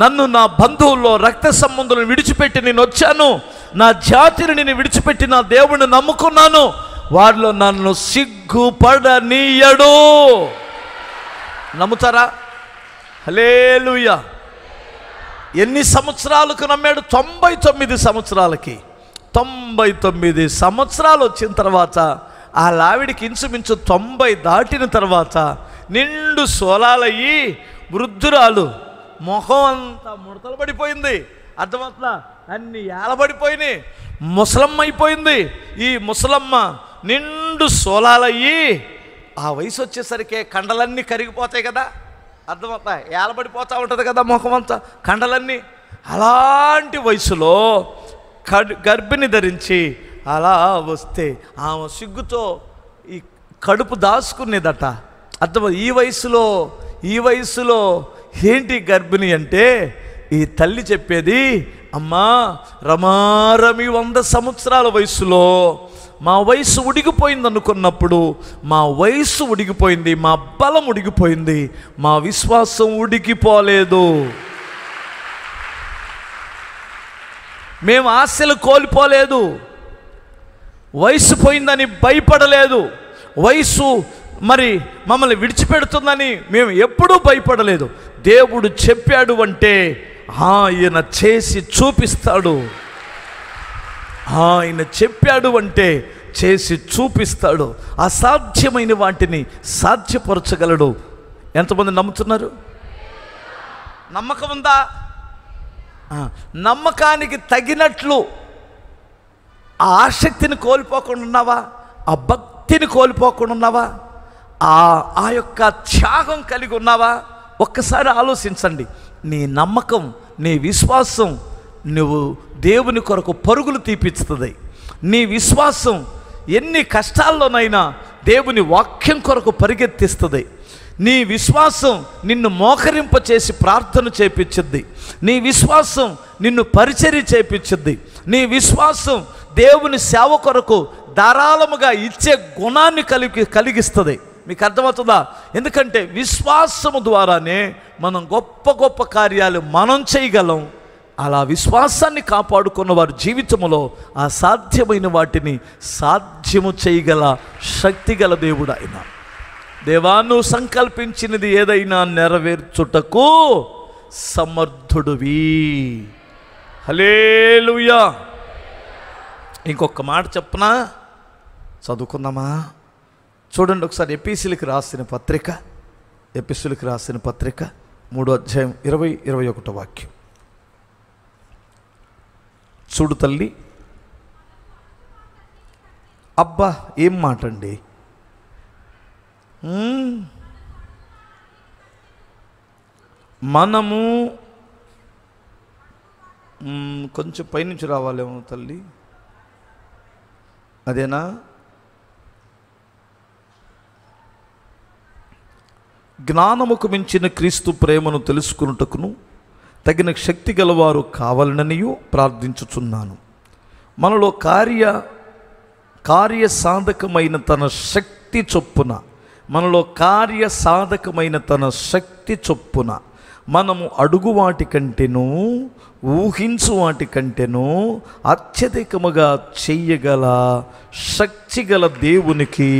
నన్ను నా బంధువుల్లో రక్త సంబంధులను విడిచిపెట్టి నేను వచ్చాను, నా జాతిని నేను విడిచిపెట్టి నా దేవుడిని నమ్ముకున్నాను, వారిలో నన్ను సిగ్గుపడనీయడు. నమ్ముతారా? హల్లెలూయా. ఎన్ని సంవత్సరాలకు నమ్మాడు? 99 సంవత్సరాలకి. 99 సంవత్సరాలు వచ్చిన తర్వాత ఆ లావిడికి ఇంచుమించు 90 దాటిన తర్వాత నిండు సోలాలయ్యి వృద్ధురాలు, మొహం అంతా ముడతలు పడిపోయింది. అర్థమవుతుందా? అన్ని ఏలబడిపోయినాయి, ముసలమ్మ అయిపోయింది. ఈ ముసలమ్మ నిండు సోలాలయ్యి ఆ వయసు వచ్చేసరికి కండలన్నీ కరిగిపోతాయి కదా. అర్థమవుతా? ఏలబడిపోతూ ఉంటుంది కదా ముఖం అంతా, కండలన్నీ. అలాంటి వయసులో గర్భిణి ధరించి అలా వస్తే ఆమె సిగ్గుతో ఈ కడుపు దాచుకునేదట. అర్థం? ఈ వయసులో ఏంటి గర్భిణి అంటే ఈ తల్లి చెప్పేది, అమ్మా రమారమి 100 సంవత్సరాల వయసులో మా వయసు ఉడిగిపోయింది అనుకున్నప్పుడు మా వయసు ఉడిగిపోయింది, మా బలం ఉడిగిపోయింది, మా విశ్వాసం ఉడికిపోలేదు. మేము ఆశలు కోల్పోలేదు, వయసు పోయిందని భయపడలేదు, వయసు మరి మమ్మల్ని విడిచిపెడుతుందని మేము ఎప్పుడూ భయపడలేదు. దేవుడు చెప్పాడు అంటే ఆయన చేసి చూపిస్తాడు. ఆయన చెప్పాడు అంటే చేసి చూపిస్తాడు. అసాధ్యమైన వాటిని సాధ్యపరచగలడు. ఎంతమంది నమ్ముతున్నారు? నమ్మకం ఉందా? నమ్మకానికి తగినట్లు ఆ ఆసక్తిని కోల్పోకుండా ఉన్నావా? ఆ భక్తిని కోల్పోకుండా ఉన్నావా? ఆ యొక్క త్యాగం కలిగి ఉన్నావా? ఒక్కసారి ఆలోచించండి. నీ నమ్మకం, నీ విశ్వాసం నువ్వు దేవుని కొరకు పరుగులు తీపిస్తుంది. నీ విశ్వాసం ఎన్ని కష్టాల్లోనైనా దేవుని వాక్యం కొరకు పరిగెత్తిస్తుంది. నీ విశ్వాసం నిన్ను మోకరింప చేసి ప్రార్థన చేపించుద్ది. నీ విశ్వాసం నిన్ను పరిచర్య చేపించుద్ది. నీ విశ్వాసం దేవుని సేవ కొరకు ధారాళముగా ఇచ్చే గుణాన్ని కలిగిస్తుంది. మీకు అర్థమవుతుందా? ఎందుకంటే విశ్వాసము ద్వారానే మనం గొప్ప గొప్ప కార్యాలు మనం చేయగలం. అలా విశ్వాసాన్ని కాపాడుకున్న వారి జీవితంలో అసాధ్యమైన వాటిని సాధ్యము చేయగల శక్తిగల దేవుడు ఆయన. దేవా, నువ్వు సంకల్పించినది ఏదైనా నెరవేర్చుటకు సమర్థుడివి. హల్లెలూయా. ఇంకొక మాట చెప్పనా? చదువుకుందామా? చూడండి ఒకసారి ఎపిసిలకు రాసిన పత్రిక 3వ అధ్యాయం 20-21 వాక్యం. చూడు తల్లి, అబ్బా ఏం మాట అండి. మనము కొంచెం పైనుంచి రావాలేమో తల్లి, అదేనా? జ్ఞానముకు మించిన క్రీస్తు ప్రేమను తెలుసుకున్నటకును తగిన శక్తి గలవారు కావాలననియు ప్రార్థించుచున్నాను. మనలో కార్య సాధకమైన తన శక్తి చొప్పున మనము అడుగు వాటి కంటేనూ ఊహించు వాటి కంటేనూ అత్యధికముగా చెయ్యగల శక్తిగల దేవునికి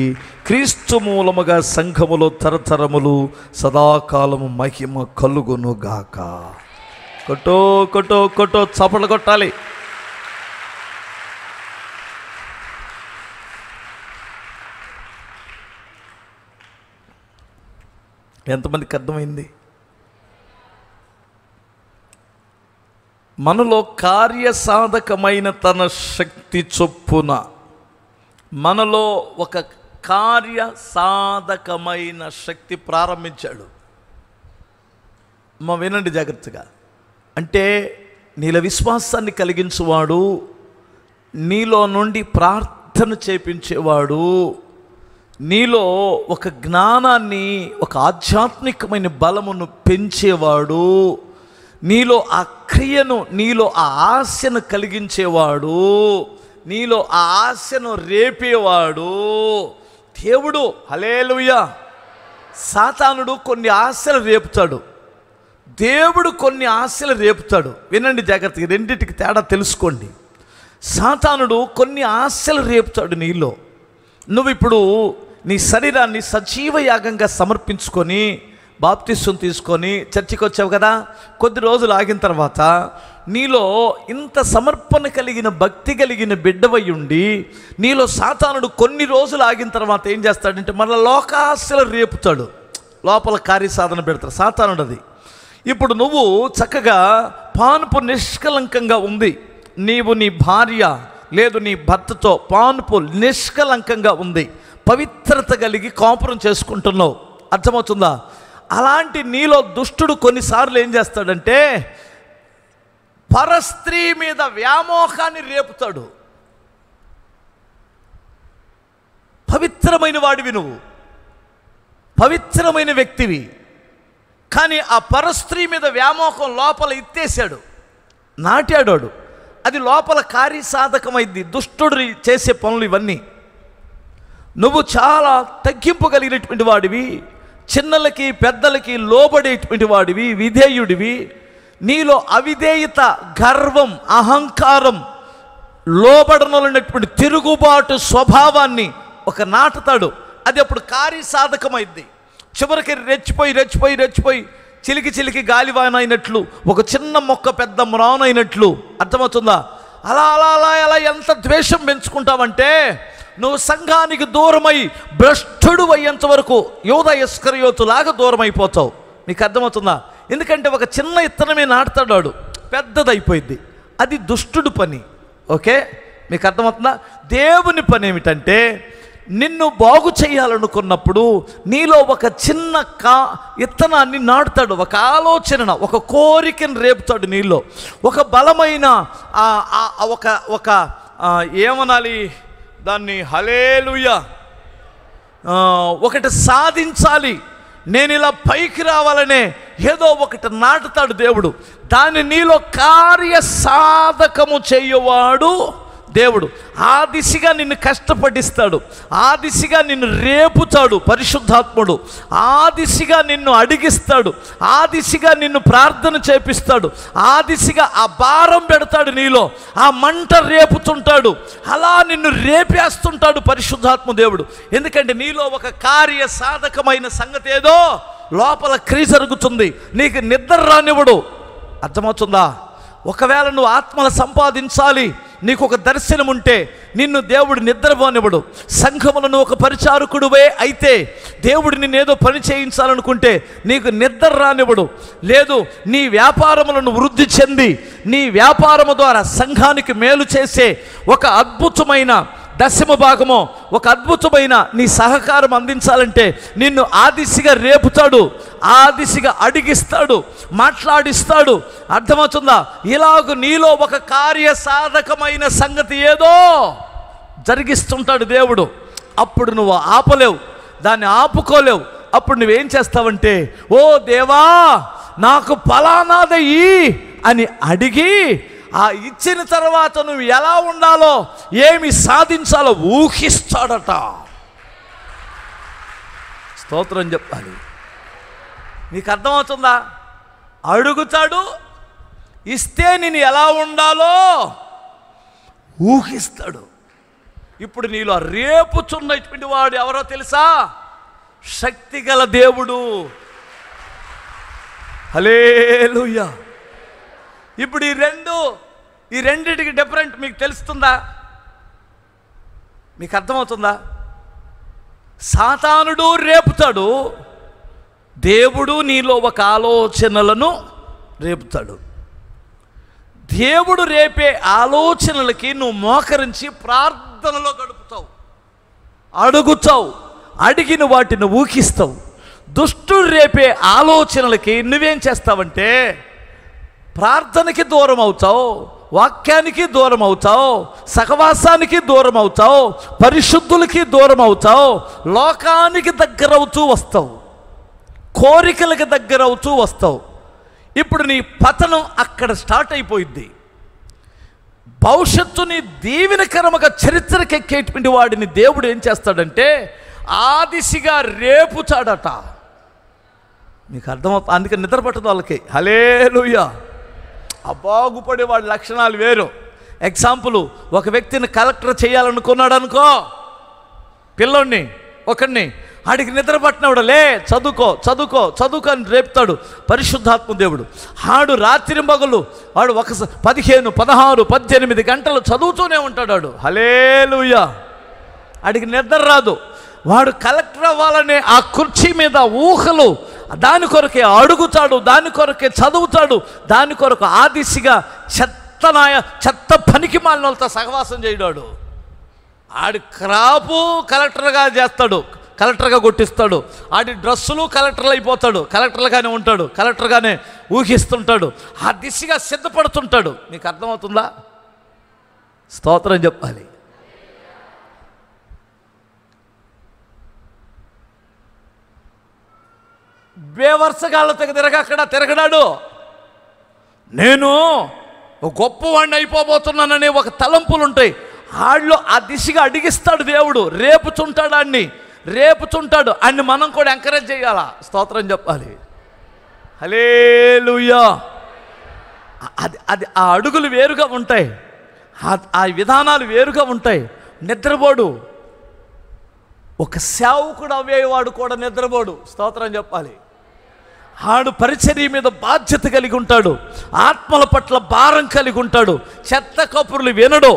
క్రీస్తు మూలముగా సంఘములో తరతరములు సదాకాలము మహిమ కలుగునుగాక. కొట్టో కొట్టో కొట్టో చప్పట్లు కొట్టాలి. ఎంతమందికి అర్థమైంది? మనలో కార్యసాధకమైన తన శక్తి చొప్పున, మనలో ఒక కార్యసాధకమైన శక్తి ప్రారంభించాడు. వినండి జాగ్రత్తగా. అంటే నీలో విశ్వాసాన్ని కలిగించేవాడు, నీలో నుండి ప్రార్థన చేపించేవాడు, నీలో ఒక జ్ఞానాన్ని, ఒక ఆధ్యాత్మికమైన బలమును పెంచేవాడు, నీలో ఆ క్రియను, నీలో ఆ ఆశను కలిగించేవాడు, నీలో ఆ ఆశను రేపేవాడు దేవుడు. హల్లెలూయా. సాతానుడు కొన్ని ఆశలు రేపుతాడు, దేవుడు కొన్ని ఆశలు రేపుతాడు. వినండి జాగ్రత్తగా, రెండింటికి తేడా తెలుసుకోండి. సాతానుడు కొన్ని ఆశలు రేపుతాడు నీలో. నువ్వు ఇప్పుడు నీ శరీరాన్ని సజీవ యాగంగా సమర్పించుకొని బాప్తిస్వం తీసుకొని చర్చికి వచ్చావు కదా, కొద్ది రోజులు ఆగిన తర్వాత నీలో ఇంత సమర్పణ కలిగిన, భక్తి కలిగిన బిడ్డవై ఉండి నీలో సాతానుడు కొన్ని రోజులు ఆగిన తర్వాత ఏం చేస్తాడంటే మళ్ళీ లోకాశలు రేపుతాడు, లోపల కార్యసాధన పెడతాడు సాతానుడు. అది ఇప్పుడు నువ్వు చక్కగా పానుపు నిష్కలంకంగా ఉంది, నీవు నీ భార్య లేదు నీ భర్తతో పానుపు నిష్కలంకంగా ఉంది, పవిత్రత కలిగి కాపురం చేసుకుంటున్నావు. అర్థమవుతుందా? అలాంటి నీలో దుష్టుడు కొన్నిసార్లు ఏం చేస్తాడంటే పరస్త్రీ మీద వ్యామోహాన్ని రేపుతాడు. పవిత్రమైన వాడివి నువ్వు, పవిత్రమైన వ్యక్తివి, కానీ ఆ పరస్త్రీ మీద వ్యామోహం లోపల ఇత్తేసాడు. నాటాడాడు. అది లోపల కార్యసాధకమైంది. దుష్టుడు చేసే పనులు ఇవన్నీ. నువ్వు చాలా తగ్గింపు కలిగినటువంటి వాడివి, చిన్నలకి పెద్దలకి లోబడేటువంటి వాడివి, విధేయుడివి. నీలో అవిధేయత, గర్వం, అహంకారం, లోబడనటువంటి తిరుగుబాటు స్వభావాన్ని ఒక నాటుతాడు. అది అప్పుడు కార్యసాధకమైంది. చివరికి రెచ్చిపోయి చిలికి చిలికి గాలివాన అయినట్లు, ఒక చిన్న మొక్క పెద్ద మ్రానైనట్లు. అర్థమవుతుందా? అలా అలా అలా అలా ఎంత ద్వేషం పెంచుకుంటావంటే నువ్వు సంఘానికి దూరమై భ్రష్టుడు అయ్యేంత వరకు యూదా ఇస్కరియోతులాగా దూరం అయిపోతావు. నీకు అర్థమవుతుందా? ఎందుకంటే ఒక చిన్న ఇత్తనమే నాటుతాడు, పెద్దదైపోయింది. అది దుష్టుడు పని. ఓకే, మీకు అర్థమవుతుందా? దేవుని పని ఏమిటంటే నిన్ను బాగు చేయాలనుకున్నప్పుడు నీలో ఒక చిన్న ఇత్తనాన్ని నాటుతాడు. ఒక ఆలోచన, ఒక కోరికను రేపుతాడు నీలో. ఒక బలమైన ఒక ఏమనాలి దాన్ని, హల్లెలూయా, ఒకటి సాధించాలి, నేను ఇలా పైకి రావాలనే ఏదో ఒకటి నాటుతాడు దేవుడు. దాన్ని నీలో కార్యసాధకము చేయవాడు దేవుడు. ఆ దిశగా నిన్ను కష్టపడిస్తాడు, ఆ దిశగా నిన్ను రేపుతాడు పరిశుద్ధాత్ముడు, ఆ దిశగా నిన్ను అడిగిస్తాడు, ఆ దిశగా నిన్ను ప్రార్థన చేపిస్తాడు, ఆ దిశగా ఆ భారం పెడతాడు నీలో, ఆ మంట రేపుతుంటాడు, అలా నిన్ను రేపేస్తుంటాడు పరిశుద్ధాత్మ దేవుడు. ఎందుకంటే నీలో ఒక కార్య సాధకమైన సంగతి ఏదో లోపల క్రియ జరుగుతుంది. నీకు నిద్ర రానివ్వడు. అర్థమవుతుందా? ఒకవేళ నువ్వు ఆత్మలు సంపాదించాలి, నీకు ఒక దర్శనం ఉంటే నిన్ను దేవుడు నిద్రపోనివ్వడు. సంఘములో నువ్వు ఒక పరిచారకుడువే అయితే దేవుడు నిన్నేదో పని చేయించాలనుకుంటే నీకు నిద్ర రానివ్వడు. లేదు, నీ వ్యాపారములను వృద్ధి చెంది నీ వ్యాపారము ద్వారా సంఘానికి మేలు చేసే ఒక అద్భుతమైన దశమ భాగమో, ఒక అద్భుతమైన నీ సహకారం అందించాలంటే నిన్ను ఆ దిశగా రేపుతాడు, ఆ దిశగా అడిగిస్తాడు, మాట్లాడిస్తాడు. అర్థమవుతుందా? ఇలాగ నీలో ఒక కార్యసాధకమైన సంగతి ఏదో జరిగిస్తుంటాడు దేవుడు. అప్పుడు నువ్వు ఆపలేవు, దాన్ని ఆపుకోలేవు. అప్పుడు నువ్వేం చేస్తావంటే, ఓ దేవా నాకు ఫలానాదయ్యి అని అడిగి, ఆ ఇచ్చిన తర్వాత నువ్వు ఎలా ఉండాలో, ఏమి సాధించాలో ఊహిస్తాడట. స్తోత్రం చెప్పాలి. నీకు అర్థమవుతుందా? అడుగుతాడు, ఇస్తే నేను ఎలా ఉండాలో ఊహిస్తాడు. ఇప్పుడు నీలో రేపుచున్నటువంటి వాడు ఎవరో తెలుసా? శక్తిగల దేవుడు. హల్లెలూయా. ఇప్పుడు ఈ రెండిటికి డిఫరెంట్ మీకు తెలుస్తుందా? మీకు అర్థమవుతుందా? సాతానుడు రేపుతాడు, దేవుడు నీలో ఒక ఆలోచనలను రేపుతాడు. దేవుడు రేపే ఆలోచనలకి నువ్వు మోకరించి ప్రార్థనలో గడుపుతావు, అడుగుతావు, అడిగిన వాటిని ఊహిస్తావు. దుష్టుడు రేపే ఆలోచనలకి నువ్వేం చేస్తావంటే ప్రార్థనకి దూరం అవుతావు, వాక్యానికి దూరం అవుతావు, సహవాసానికి దూరం అవుతావు, పరిశుద్ధులకి దూరం అవుతావు, లోకానికి దగ్గర అవుతూ వస్తావు, కోరికలకు దగ్గర అవుతూ వస్తావు. ఇప్పుడు నీ పతనం అక్కడ స్టార్ట్ అయిపోయింది. భవిష్యత్తుని దీవెనకరముగా చరిత్రకెక్కేటువంటి వాడిని దేవుడు ఏం చేస్తాడంటే ఆ దిశగా రేపుతాడట. మీకు అర్థమవుతుంది? అందుకే నిద్ర పట్టదు వాళ్ళకి. హల్లెలూయా. ఆ బాగుపడే వాడి లక్షణాలు వేరు. ఎగ్జాంపుల్, ఒక వ్యక్తిని కలెక్టర్ చేయాలనుకున్నాడు అనుకో, పిల్లోడిని ఒకడిని, ఆడికి నిద్ర పట్టినవాడు, లే చదువుకో చదువుకో చదువుకో అని రేపుతాడు పరిశుద్ధాత్మ దేవుడు. ఆడు రాత్రి మగలు వాడు 15, 16, 18 గంటలు చదువుతూనే ఉంటాడు వాడు. హల్లెలూయా. ఆడికి నిద్ర రాదు. వాడు కలెక్టర్ అవ్వాలనే ఆ కుర్చీ మీద ఊహలు, దాని కొరకే అడుగుతాడు, దాని కొరకే చదువుతాడు, దాని కొరకు ఆ దిశగా చెత్త పనికి మాలిన వాళ్ళతో సహవాసం చేయడాడు. ఆడి క్రాపు కలెక్టర్గా చేస్తాడు, కలెక్టర్గా కొట్టిస్తాడు. ఆడి డ్రెస్సులు కలెక్టర్లు అయిపోతాడు, కలెక్టర్లుగానే ఉంటాడు, కలెక్టర్గానే ఊహిస్తుంటాడు, ఆ దిశగా సిద్ధపడుతుంటాడు. మీకు అర్థమవుతుందా? స్తోత్రం చెప్పాలి. బేవర్సగాళ్ళతో అక్కడ తిరగడాడు. నేను ఒక గొప్పవాడిని అయిపోబోతున్నాననే ఒక తలంపులు ఉంటాయి. ఆడిలో ఆ దిశగా అడిగిస్తాడు దేవుడు. రేపుచుంటాడు అన్ని మనం కూడా ఎంకరేజ్ చేయాలా, స్తోత్రం చెప్పాలి. హల్లెలూయా. అది ఆ అడుగులు వేరుగా ఉంటాయి, ఆ విధానాలు వేరుగా ఉంటాయి. నిద్రపోడు. ఒక సేవకుడు అయ్యేవాడు కూడా నిద్రపోడు, స్తోత్రం చెప్పాలి. ఆడు పరిచర్య మీద బాధ్యత కలిగి ఉంటాడు, ఆత్మల పట్ల భారం కలిగి ఉంటాడు, చెత్త కబుర్లు వినడు.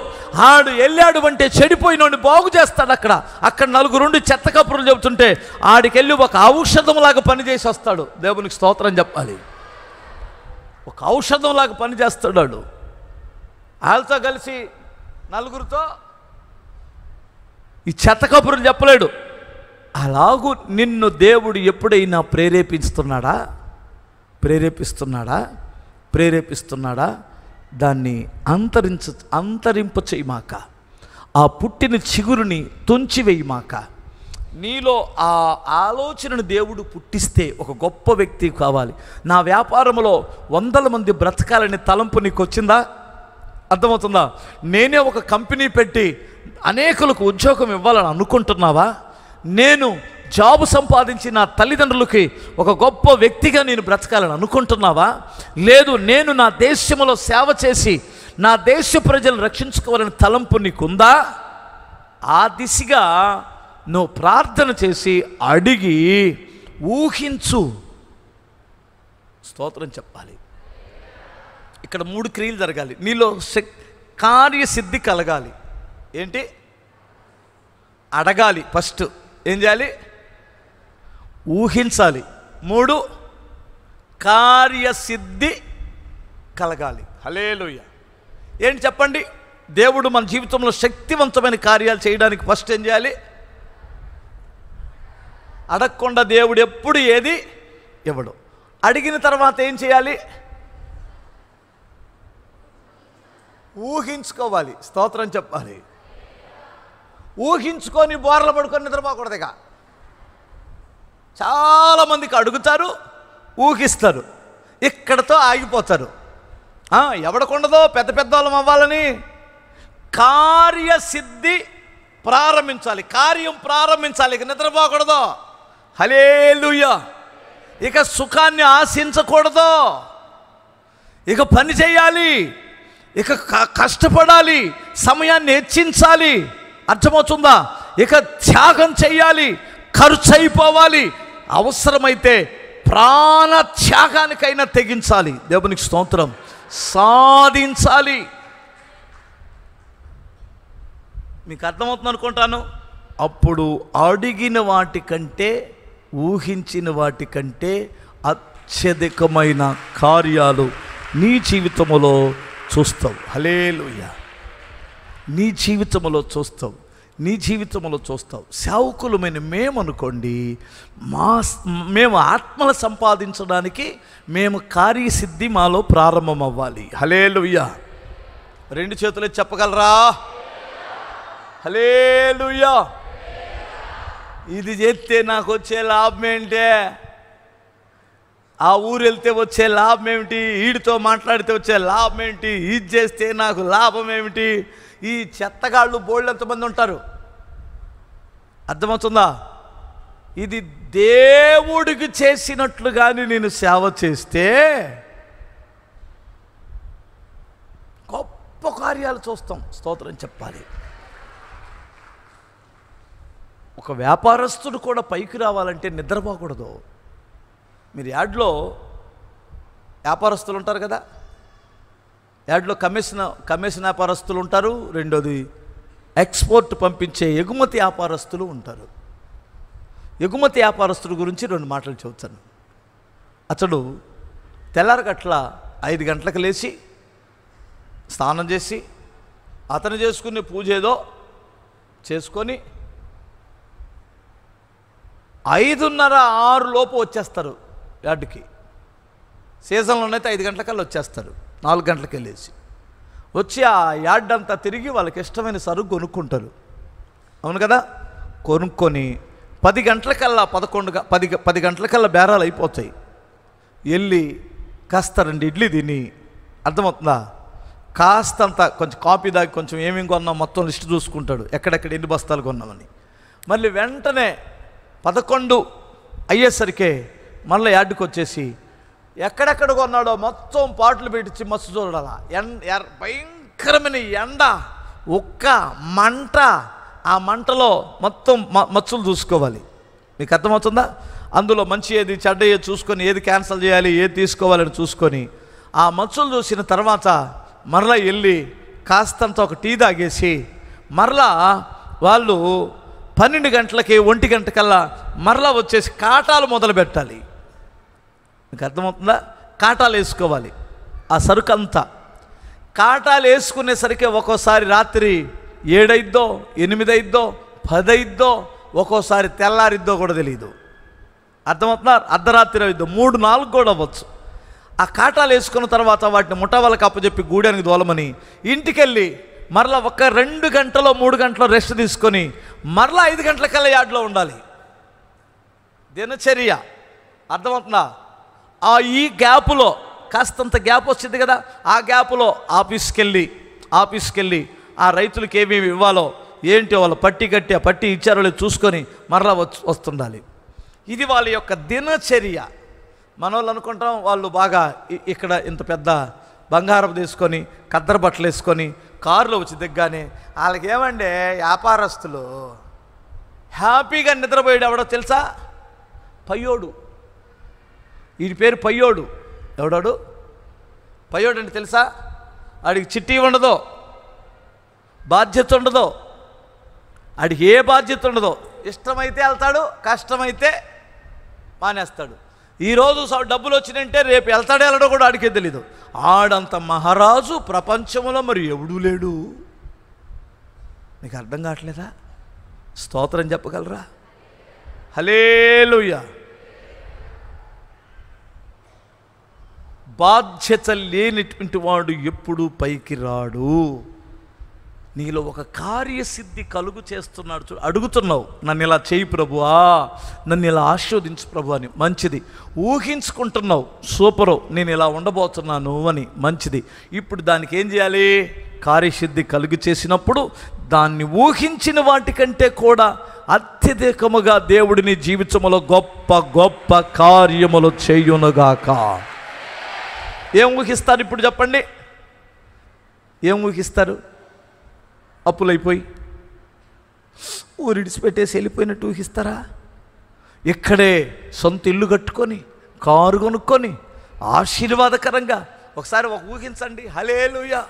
ఆడు వెళ్ళాడు అంటే చెడిపోయినోడిని బాగు చేస్తాడు. అక్కడ నలుగురుండి చెత్త కబుర్లు చెబుతుంటే ఆడికెళ్ళి ఒక ఔషధంలాగా పనిచేసి వస్తాడు. దేవునికి స్తోత్రం చెప్పాలి. ఒక ఔషధంలాగా పనిచేస్తాడు వాడు. వాళ్ళతో కలిసి నలుగురితో ఈ చెత్త కబుర్లు చెప్పలేడు. అలాగూ నిన్ను దేవుడు ఎప్పుడైనా ప్రేరేపిస్తున్నాడా దాన్ని అంతరింప చేయమాక. ఆ పుట్టిన చిగురుని తుంచివేయమాక. నీలో ఆ ఆలోచనను దేవుడు పుట్టిస్తే ఒక గొప్ప వ్యక్తి కావాలి. నా వ్యాపారంలో 100 మంది బ్రతకాలనే తలంపు నీకు వచ్చిందా? అర్థమవుతుందా? నేనే ఒక కంపెనీ పెట్టి అనేకులకు ఉద్యోగం ఇవ్వాలని అనుకుంటున్నావా? నేను జాబు సంపాదించి నా తల్లిదండ్రులకి ఒక గొప్ప వ్యక్తిగా నేను బ్రతకాలని అనుకుంటున్నావా? లేదు, నేను నా దేశంలో సేవ చేసి నా దేశ ప్రజలను రక్షించుకోవాలని తలంపు నీకుందా? ఆ దిశగా నువ్వు ప్రార్థన చేసి అడిగి ఊహించు, స్తోత్రం చెప్పాలి. ఇక్కడ 3 క్రియలు జరగాలి. నీలో కార్యసిద్ధి కలగాలి. ఏంటి? అడగాలి. ఫస్ట్ ఏం చేయాలి? ఊహించాలి. 3 కార్యసిద్ధి కలగాలి. హల్లెలూయా. ఏంటి చెప్పండి? దేవుడు మన జీవితంలో శక్తివంతమైన కార్యాలు చేయడానికి ఫస్ట్ ఏం చేయాలి? అడగకుండా దేవుడు ఎప్పుడు ఏది ఇవ్వడు. అడిగిన తర్వాత ఏం చేయాలి? ఊహించుకోవాలి, స్తోత్రం చెప్పాలి. ఊహించుకొని బోర్ల పడుకొని నిద్రపోకూడదుగా. చాలామందికి అడుగుతారు, ఊహిస్తారు, ఇక్కడతో ఆగిపోతారు. ఎవడకుండదో పెద్ద వాళ్ళం అవ్వాలని. కార్యసిద్ధి ప్రారంభించాలి, కార్యం ప్రారంభించాలి. ఇక నిద్రపోకూడదు. హల్లెలూయా. ఇక సుఖాన్ని ఆశించకూడదు. ఇక పని చేయాలి, ఇక కష్టపడాలి, సమయాన్ని హెచ్చించాలి. అర్థమవుతుందా? ఇక త్యాగం చేయాలి, ఖర్చు అయిపోవాలి, అవసరమైతే ప్రాణ త్యాగానికైనా తెగించాలి. దేవునికి స్తోత్రం. సాధించాలి. మీకు అర్థమవుతుంది అనుకుంటాను. అప్పుడు అడిగిన వాటికంటే ఊహించిన వాటికంటే అత్యధికమైన కార్యాలు నీ జీవితంలో చూస్తావు. హల్లెలూయా. నీ జీవితంలో చూస్తావు. సేవకులమైన మేమనుకోండి, మేము ఆత్మలు సంపాదించడానికి మేము కార్యసిద్ధి మాలో ప్రారంభం అవ్వాలి. హల్లెలూయా. 2 చేతులు చెప్పగలరా? హల్లెలూయా. ఇది చేస్తే నాకు వచ్చే లాభం ఏంటే? ఆ ఊరు వెళ్తే వచ్చే లాభం ఏమిటి? వీడితో మాట్లాడితే వచ్చే లాభం ఏంటి? ఇది చేస్తే నాకు లాభం ఏమిటి? ఈ చెత్తగాళ్ళు బోళ్ళు ఎంతమంది ఉంటారు. అర్థమవుతుందా? ఇది దేవుడికి చేసినట్లు కానీ నేను సేవ చేస్తే గొప్ప కార్యాలు చూస్తాం. స్తోత్రం చెప్పాలి. ఒక వ్యాపారస్తుడు కూడా పైకి రావాలంటే నిద్రపోకూడదు. మీరు యాడ్లో వ్యాపారస్తులు ఉంటారు కదా, యాడ్లో కమిషన్ వ్యాపారస్తులు ఉంటారు. రెండోది ఎక్స్పోర్ట్ పంపించే ఎగుమతి వ్యాపారస్తులు ఉంటారు. ఎగుమతి వ్యాపారస్తుల గురించి 2 మాటలు చెబుతాను. అతడు తెల్లారగట్ల 5 గంటలకు లేచి స్నానం చేసి అతను చేసుకునే పూజ ఏదో చేసుకొని 5:30-6 లోపు వచ్చేస్తారు యార్డుకి. సీజన్లోనైతే 5 గంటలకల్లా వచ్చేస్తారు. 4 గంటలకు వెళ్ళేసి వచ్చి ఆ యార్డ్ అంతా తిరిగి వాళ్ళకి ఇష్టమైన సరుకు కొనుక్కుంటారు. అవును కదా? కొనుక్కొని 10 గంటలకల్లా 10 గంటలకల్లా బేరాలు అయిపోతాయి. వెళ్ళి కాస్త 2 ఇడ్లీ తిని, అర్థమవుతుందా, కాస్తంత కొంచెం కాపీ దాగి కొంచెం ఏమేమి కొన్నాం మొత్తం లిస్ట్ చూసుకుంటాడు, ఎక్కడెక్కడ ఎన్ని బస్తాలు కొన్నామని. మళ్ళీ వెంటనే 11 అయ్యేసరికి మళ్ళీ యార్డుకి వచ్చేసి ఎక్కడెక్కడ కొన్నాడో మొత్తం పాటలు పెట్టించి మస్తు చూడాల. భయంకరమైన ఎండ, ఉక్క, మంట. ఆ మంటలో మొత్తం మచ్చులు చూసుకోవాలి. మీకు అర్థమవుతుందా? అందులో మంచి ఏది చెడ్డ ఏది చూసుకొని ఏది క్యాన్సిల్ చేయాలి ఏది తీసుకోవాలని చూసుకొని ఆ మచ్చులు చూసిన తర్వాత మరలా వెళ్ళి కాస్తంత ఒక టీ తాగేసి మరలా వాళ్ళు 12 గంటలకి 1 గంటకల్లా మరలా వచ్చేసి కాటాలు మొదలు పెట్టాలి. మీకు అర్థమవుతుందా? కాటాలు వేసుకోవాలి. ఆ సరుకు అంతా కాటాలు వేసుకునేసరికి ఒక్కోసారి రాత్రి 7 అయిద్దో 8 అయిద్దో 10 అయిద్దో, ఒక్కోసారి తెల్లారిద్దో కూడా తెలియదు. అర్థమవుతుందా? అర్ధరాత్రి అయిద్దో 3, 4 కూడా అవ్వచ్చు. ఆ కాటాలు వేసుకున్న తర్వాత వాటిని ముఠా వాళ్ళకి అప్పచెప్పి గూడానికి దోలమని ఇంటికెళ్ళి మరలా 2 గంటలో 3 గంటలో రెస్ట్ తీసుకొని మరలా 5 గంటలకల్లా యార్డ్లో ఉండాలి. దినచర్య. అర్థమవుతుందా? ఈ గ్యాపులో కాస్తంత గ్యాప్ వచ్చింది కదా, ఆ గ్యాపులో ఆఫీస్కి వెళ్ళి ఆ రైతులకు ఏమేమి ఇవ్వాలో ఏంటి వాళ్ళు పట్టి కట్టి ఆ పట్టి ఇచ్చారో లేదు చూసుకొని మరలా వస్తుండాలి. ఇది వాళ్ళ యొక్క దినచర్య. మనోళ్ళు అనుకుంటాం వాళ్ళు బాగా ఇక్కడ ఇంత పెద్ద బంగారం తీసుకొని కద్దరు బట్టలు వేసుకొని కారులో వచ్చి దిగ్గానే వాళ్ళకి ఏమంటే వ్యాపారస్తులు హ్యాపీగా నిద్రపోయాడు. ఎవడో తెలుసా? పయ్యోడు. వీడి పేరు పయ్యోడు. ఎవడాడు పయ్యోడు అంటే తెలుసా? ఆడికి చిట్టి ఉండదో, బాధ్యత ఉండదో, ఆడికి ఏ బాధ్యత ఉండదో. ఇష్టమైతే వెళ్తాడు, కష్టమైతే మానేస్తాడు. ఈరోజు డబ్బులు వచ్చినంటే రేపు వెళ్తాడో వెళ్ళడో కూడా ఆడికే తెలీదు. ఆడంత మహారాజు ప్రపంచంలో మరి ఎవడూ లేడు. నీకు అర్థం కావట్లేదా? స్తోత్రం చెప్పగలరా? హల్లెలూయా. బాధ్యత లేనిటువంటి వాడు ఎప్పుడూ పైకి రాడు. నీలో ఒక కార్యసిద్ధి కలుగు చేస్తున్నాడు. అడుగుతున్నావు, నన్ను ఇలా చేయి ప్రభువా, నన్ను ఇలా ఆశీర్వదించు ప్రభు అని. మంచిది. ఊహించుకుంటున్నావు, సూపరు, నేను ఇలా ఉండబోతున్నాను అని. మంచిది. ఇప్పుడు దానికి ఏం చేయాలి? కార్యసిద్ధి కలుగు చేసినప్పుడు దాన్ని ఊహించిన వాటికంటే కూడా అత్యధికముగా దేవుడిని జీవితంలో గొప్ప గొప్ప కార్యములు చేయునుగాక. ఏం ఊహిస్తారు ఇప్పుడు చెప్పండి? ఏం ఊహిస్తారు? అప్పులైపోయి ఊరిడిచిపెట్టేసి వెళ్ళిపోయినట్టు ఊహిస్తారా? ఇక్కడే సొంత ఇల్లు కట్టుకొని కారు కొనుక్కొని ఆశీర్వాదకరంగా ఒకసారి ఊహించండి. హల్లెలూయా.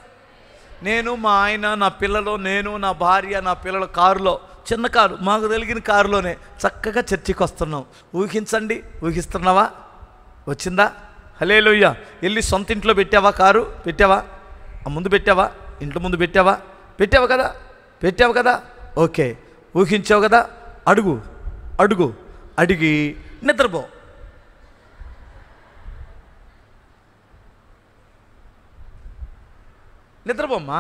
నేను, మా ఆయన, నా పిల్లలు, నేను, నా భార్య, నా పిల్లల కారులో, చిన్న కారు, మాకు తెలిగిన కారులోనే చక్కగా చర్చికి వస్తున్నాం. ఊహించండి. ఊహిస్తున్నావా? వచ్చిందా? హల్లెలూయా. వెళ్ళి సొంత ఇంట్లో పెట్టావా? కారు పెట్టావా? ముందు పెట్టావా? ఇంట్లో ముందు పెట్టావా? పెట్టావు కదా. ఓకే, ఊహించావు కదా. అడిగి నిద్రపోమ్మా.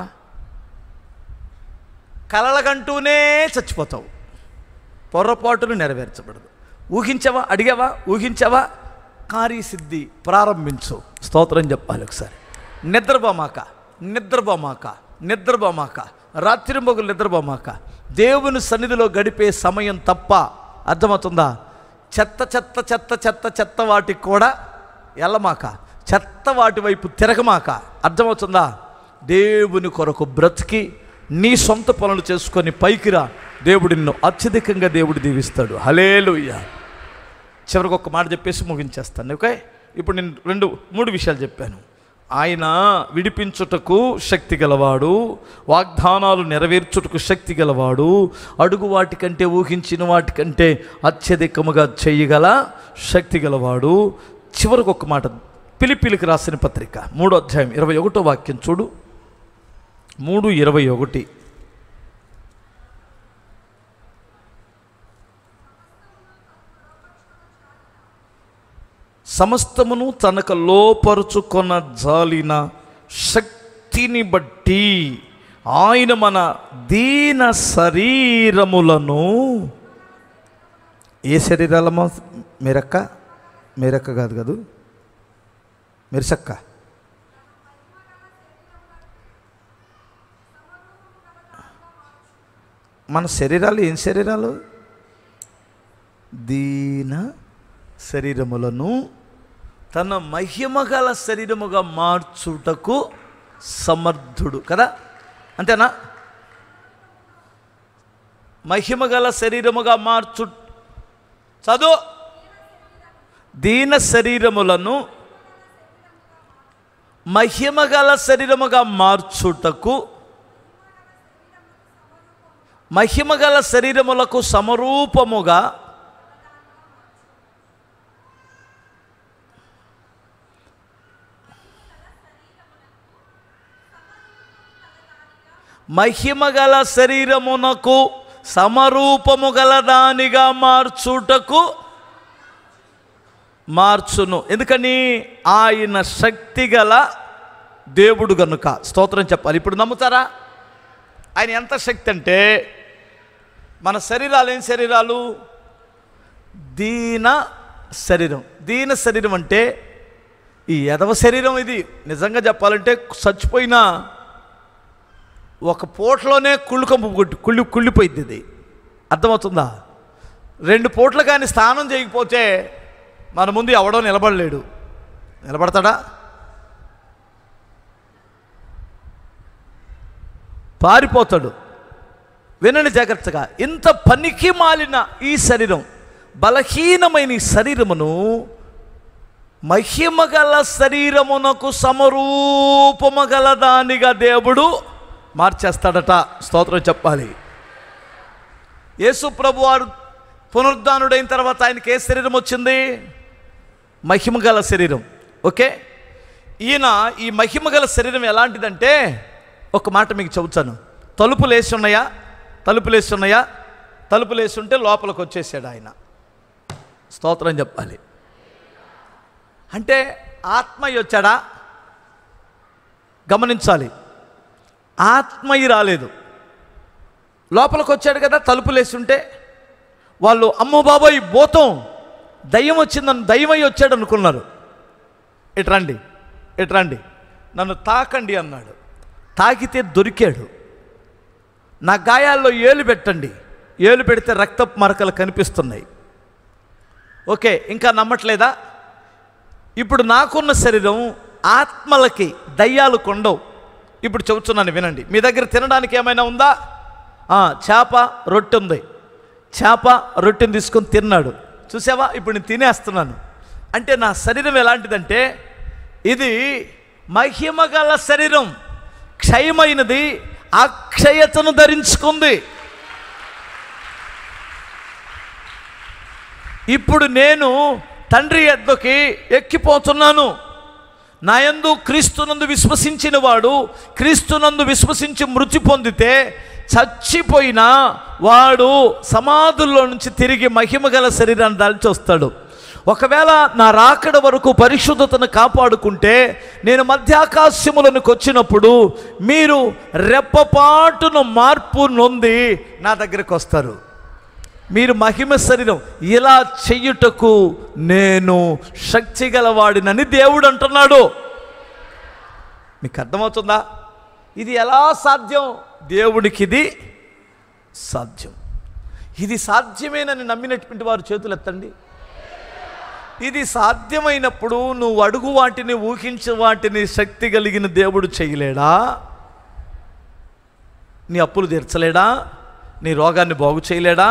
కలలకంటూనే చచ్చిపోతావు. పొర్రపాటును నెరవేర్చబడదు. ఊహించావా? అడిగావా? ఊహించావా? కార్యసిద్ధి ప్రారంభించు. స్తోత్రం చెప్పాలి ఒకసారి. నిద్రపోమాక రాత్రింబగలు నిద్రపోమాక. దేవుని సన్నిధిలో గడిపే సమయం తప్ప. అర్థమవుతుందా? చెత్త వాటికి కూడా వెళ్ళమాక. చెత్త వాటి వైపు తిరగమాక. అర్థమవుతుందా? దేవుని కొరకు బ్రతికి నీ సొంత పనులు చేసుకొని పైకి రా. దేవుడు నిన్ను అత్యధికంగా దేవుడు దీవిస్తాడు. హల్లెలూయా. చివరికి ఒక మాట చెప్పేసి ముగించేస్తాను. ఓకే, ఇప్పుడు నేను 2-3 విషయాలు చెప్పాను. ఆయన విడిపించుటకు శక్తి గలవాడు, వాగ్దానాలు నెరవేర్చుటకు శక్తి గలవాడు, అడుగు వాటికంటే ఊహించిన వాటికంటే అత్యధికముగా చేయగల శక్తి గలవాడు. చివరికి ఒక మాట, ఫిలిప్పీయులకు రాసిన పత్రిక 3వ అధ్యాయం 21వ వాక్యం చూడు. 3:21. సమస్తమును తనకు లోపరుచుకొన జాలిన శక్తిని బట్టి ఆయన మన దీన శరీరములను, ఏ శరీరాలమో? మీరక్క కాదు, మెరిసక్క. మన శరీరాలు ఏం శరీరాలు? దీన శరీరములను తన మహిమగల శరీరముగా మార్చుటకు సమర్థుడు కదా, అంతేనా? మహిమగల శరీరముగా చదువు. దీన శరీరములను మహిమగల శరీరముగా మార్చుటకు, మహిమగల శరీరములకు సమరూపముగా మహిమగల శరీరమునకు సమరూపము గల దానిగా మార్చును. ఎందుకని? ఆయన శక్తి గల దేవుడు గనుక. స్తోత్రం చెప్పాలి. ఇప్పుడు నమ్ముతారా? ఆయన ఎంత శక్తి అంటే, మన శరీరాలు ఏం శరీరాలు? దీన శరీరం. దీన శరీరం అంటే ఈ ఎదవ శరీరం. ఇది నిజంగా చెప్పాలంటే చచ్చిపోయినా ఒక పూటలోనే కుళ్ళిపోయింది. ఇది అర్థమవుతుందా? 2 పూటలు కానీ స్నానం చేయకపోతే మన ముందు ఎవడో నిలబడలేడు. నిలబడతాడా? పారిపోతాడు. వినండి జాగ్రత్తగా. ఇంత పనికి మాలిన ఈ శరీరం, బలహీనమైన ఈ శరీరమును మహిమగల శరీరమునకు సమరూపము గల దానిగా దేవుడు మార్చేస్తాడట. స్తోత్రం చెప్పాలి. యేసు ప్రభు వారు పునరుద్ధానుడైన తర్వాత ఆయనకి ఏ శరీరం వచ్చింది? మహిమగల శరీరం. ఓకే, ఈయన ఈ మహిమగల శరీరం ఎలాంటిదంటే, ఒక మాట మీకు చెబుతాను. తలుపులు వేసి ఉన్నాయా? తలుపులు వేసి ఉంటే లోపలికి వచ్చేసాడు ఆయన. స్తోత్రం చెప్పాలి. అంటే ఆత్మయ్య వచ్చాడా? గమనించాలి. ఆత్మయ్య రాలేదు, లోపలికి వచ్చాడు కదా. తలుపులు వేసి ఉంటే వాళ్ళు అమ్మో బాబోయ్ భూతం దయ్యం వచ్చిందని, దయ్యమై వచ్చాడు అనుకున్నారు. ఎట్రండి నన్ను తాకండి అన్నాడు. తాకితే దొరికాడు. నా గాయాల్లో ఏలు పెట్టండి. ఏలు పెడితే రక్తపు మరకలు కనిపిస్తున్నాయి. ఓకే, ఇంకా నమ్మట్లేదా? ఇప్పుడు నాకున్న శరీరం ఆత్మలకి దయ్యాలు కొండవు. ఇప్పుడు చెబుతున్నాను వినండి. మీ దగ్గర తినడానికి ఏమైనా ఉందా? చేప రొట్టె ఉంది. చేప రొట్టెని తీసుకొని తిన్నాడు. చూసావా? ఇప్పుడు నేను తినేస్తున్నాను. అంటే నా శరీరం ఎలాంటిదంటే, ఇది మహిమగల శరీరం, క్షయమైనది, అక్షయతను ధరించుకుంది. ఇప్పుడు నేను తండ్రి యొద్దకి ఎక్కిపోతున్నాను. నా యందు క్రీస్తునందు విశ్వసించిన వాడు, క్రీస్తునందు విశ్వసించి మృతి పొందితే చచ్చిపోయినా వాడు సమాధుల్లో నుంచి తిరిగి మహిమగల శరీరాన్ని దాల్చి వస్తాడు. ఒకవేళ నా రాకడ వరకు పరిశుద్ధతను కాపాడుకుంటే, నేను మధ్యాకాశములకు వచ్చినప్పుడు మీరు రెప్పపాటును మార్పు నొంది నా దగ్గరికి వస్తారు. మీరు మహిమ శరీరం ఇలా చెయ్యుటకు నేను శక్తి గలవాడినని దేవుడు అంటున్నాడు. మీకు అర్థమవుతుందా? ఇది ఎలా సాధ్యం? దేవుడికి ఇది సాధ్యం. ఇది సాధ్యమేనని నమ్మినటువంటి వారు చేతులు ఎత్తండి. ఇది సాధ్యమైనప్పుడు నువ్వు అడుగు వాటిని, ఊహించే వాటిని శక్తి కలిగిన దేవుడు చేయలేడా? నీ అప్పులు తీర్చలేడా? నీ రోగాన్ని బాగు చేయలేడా?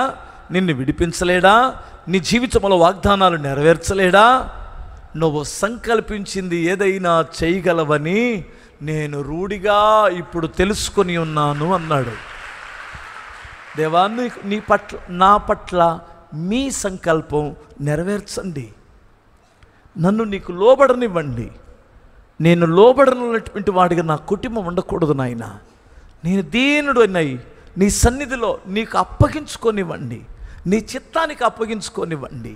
నిన్ను విడిపించలేడా? నీ జీవితంలో వాగ్దానాలు నెరవేర్చలేడా? నువ్వు సంకల్పించింది ఏదైనా చేయగలవని నేను రూఢిగా ఇప్పుడు తెలుసుకొని ఉన్నాను అన్నాడు. దేవా, నీ పట్ల, నా పట్ల మీ సంకల్పం నెరవేర్చండి. నన్ను నీకు లోబడనివ్వండి. నేను లోబడనటువంటి వాడిగా నా కుటుంబం ఉండకూడదు నాయన. నేను దీనుడు అన్నయ్యి నీ సన్నిధిలో నీకు అప్పగించుకొనివ్వండి, నీ చిత్తానికి అప్పగించుకొనివ్వండి,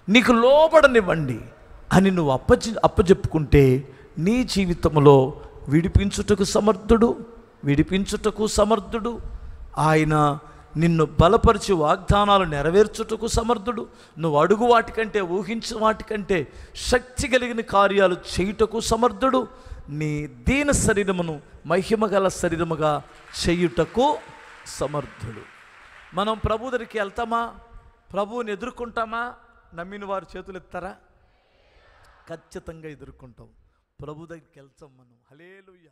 నీకు లోబడనివ్వండి అని నువ్వు అప్పచెప్పుకుంటే నీ జీవితంలో విడిపించుటకు సమర్థుడు. ఆయన నిన్ను బలపరిచి వాగ్దానాలు నెరవేర్చుటకు సమర్థుడు. నువ్వు అడుగు వాటికంటే, ఊహించు వాటికంటే శక్తి కలిగిన కార్యాలు చేయుటకు సమర్థుడు. నీ దీన శరీరమును మహిమగల శరీరముగా చేయుటకు సమర్థుడు. మనం ప్రభు దగ్గరికి వెళ్తామా? ప్రభువుని ఎదుర్కొంటామా? నమ్మిన వారు చేతులు ఎత్తారా? ఖచ్చితంగా ఎదుర్కొంటాం. ప్రభు దగ్గరికి వెళ్తాం మనం. హల్లెలూయా.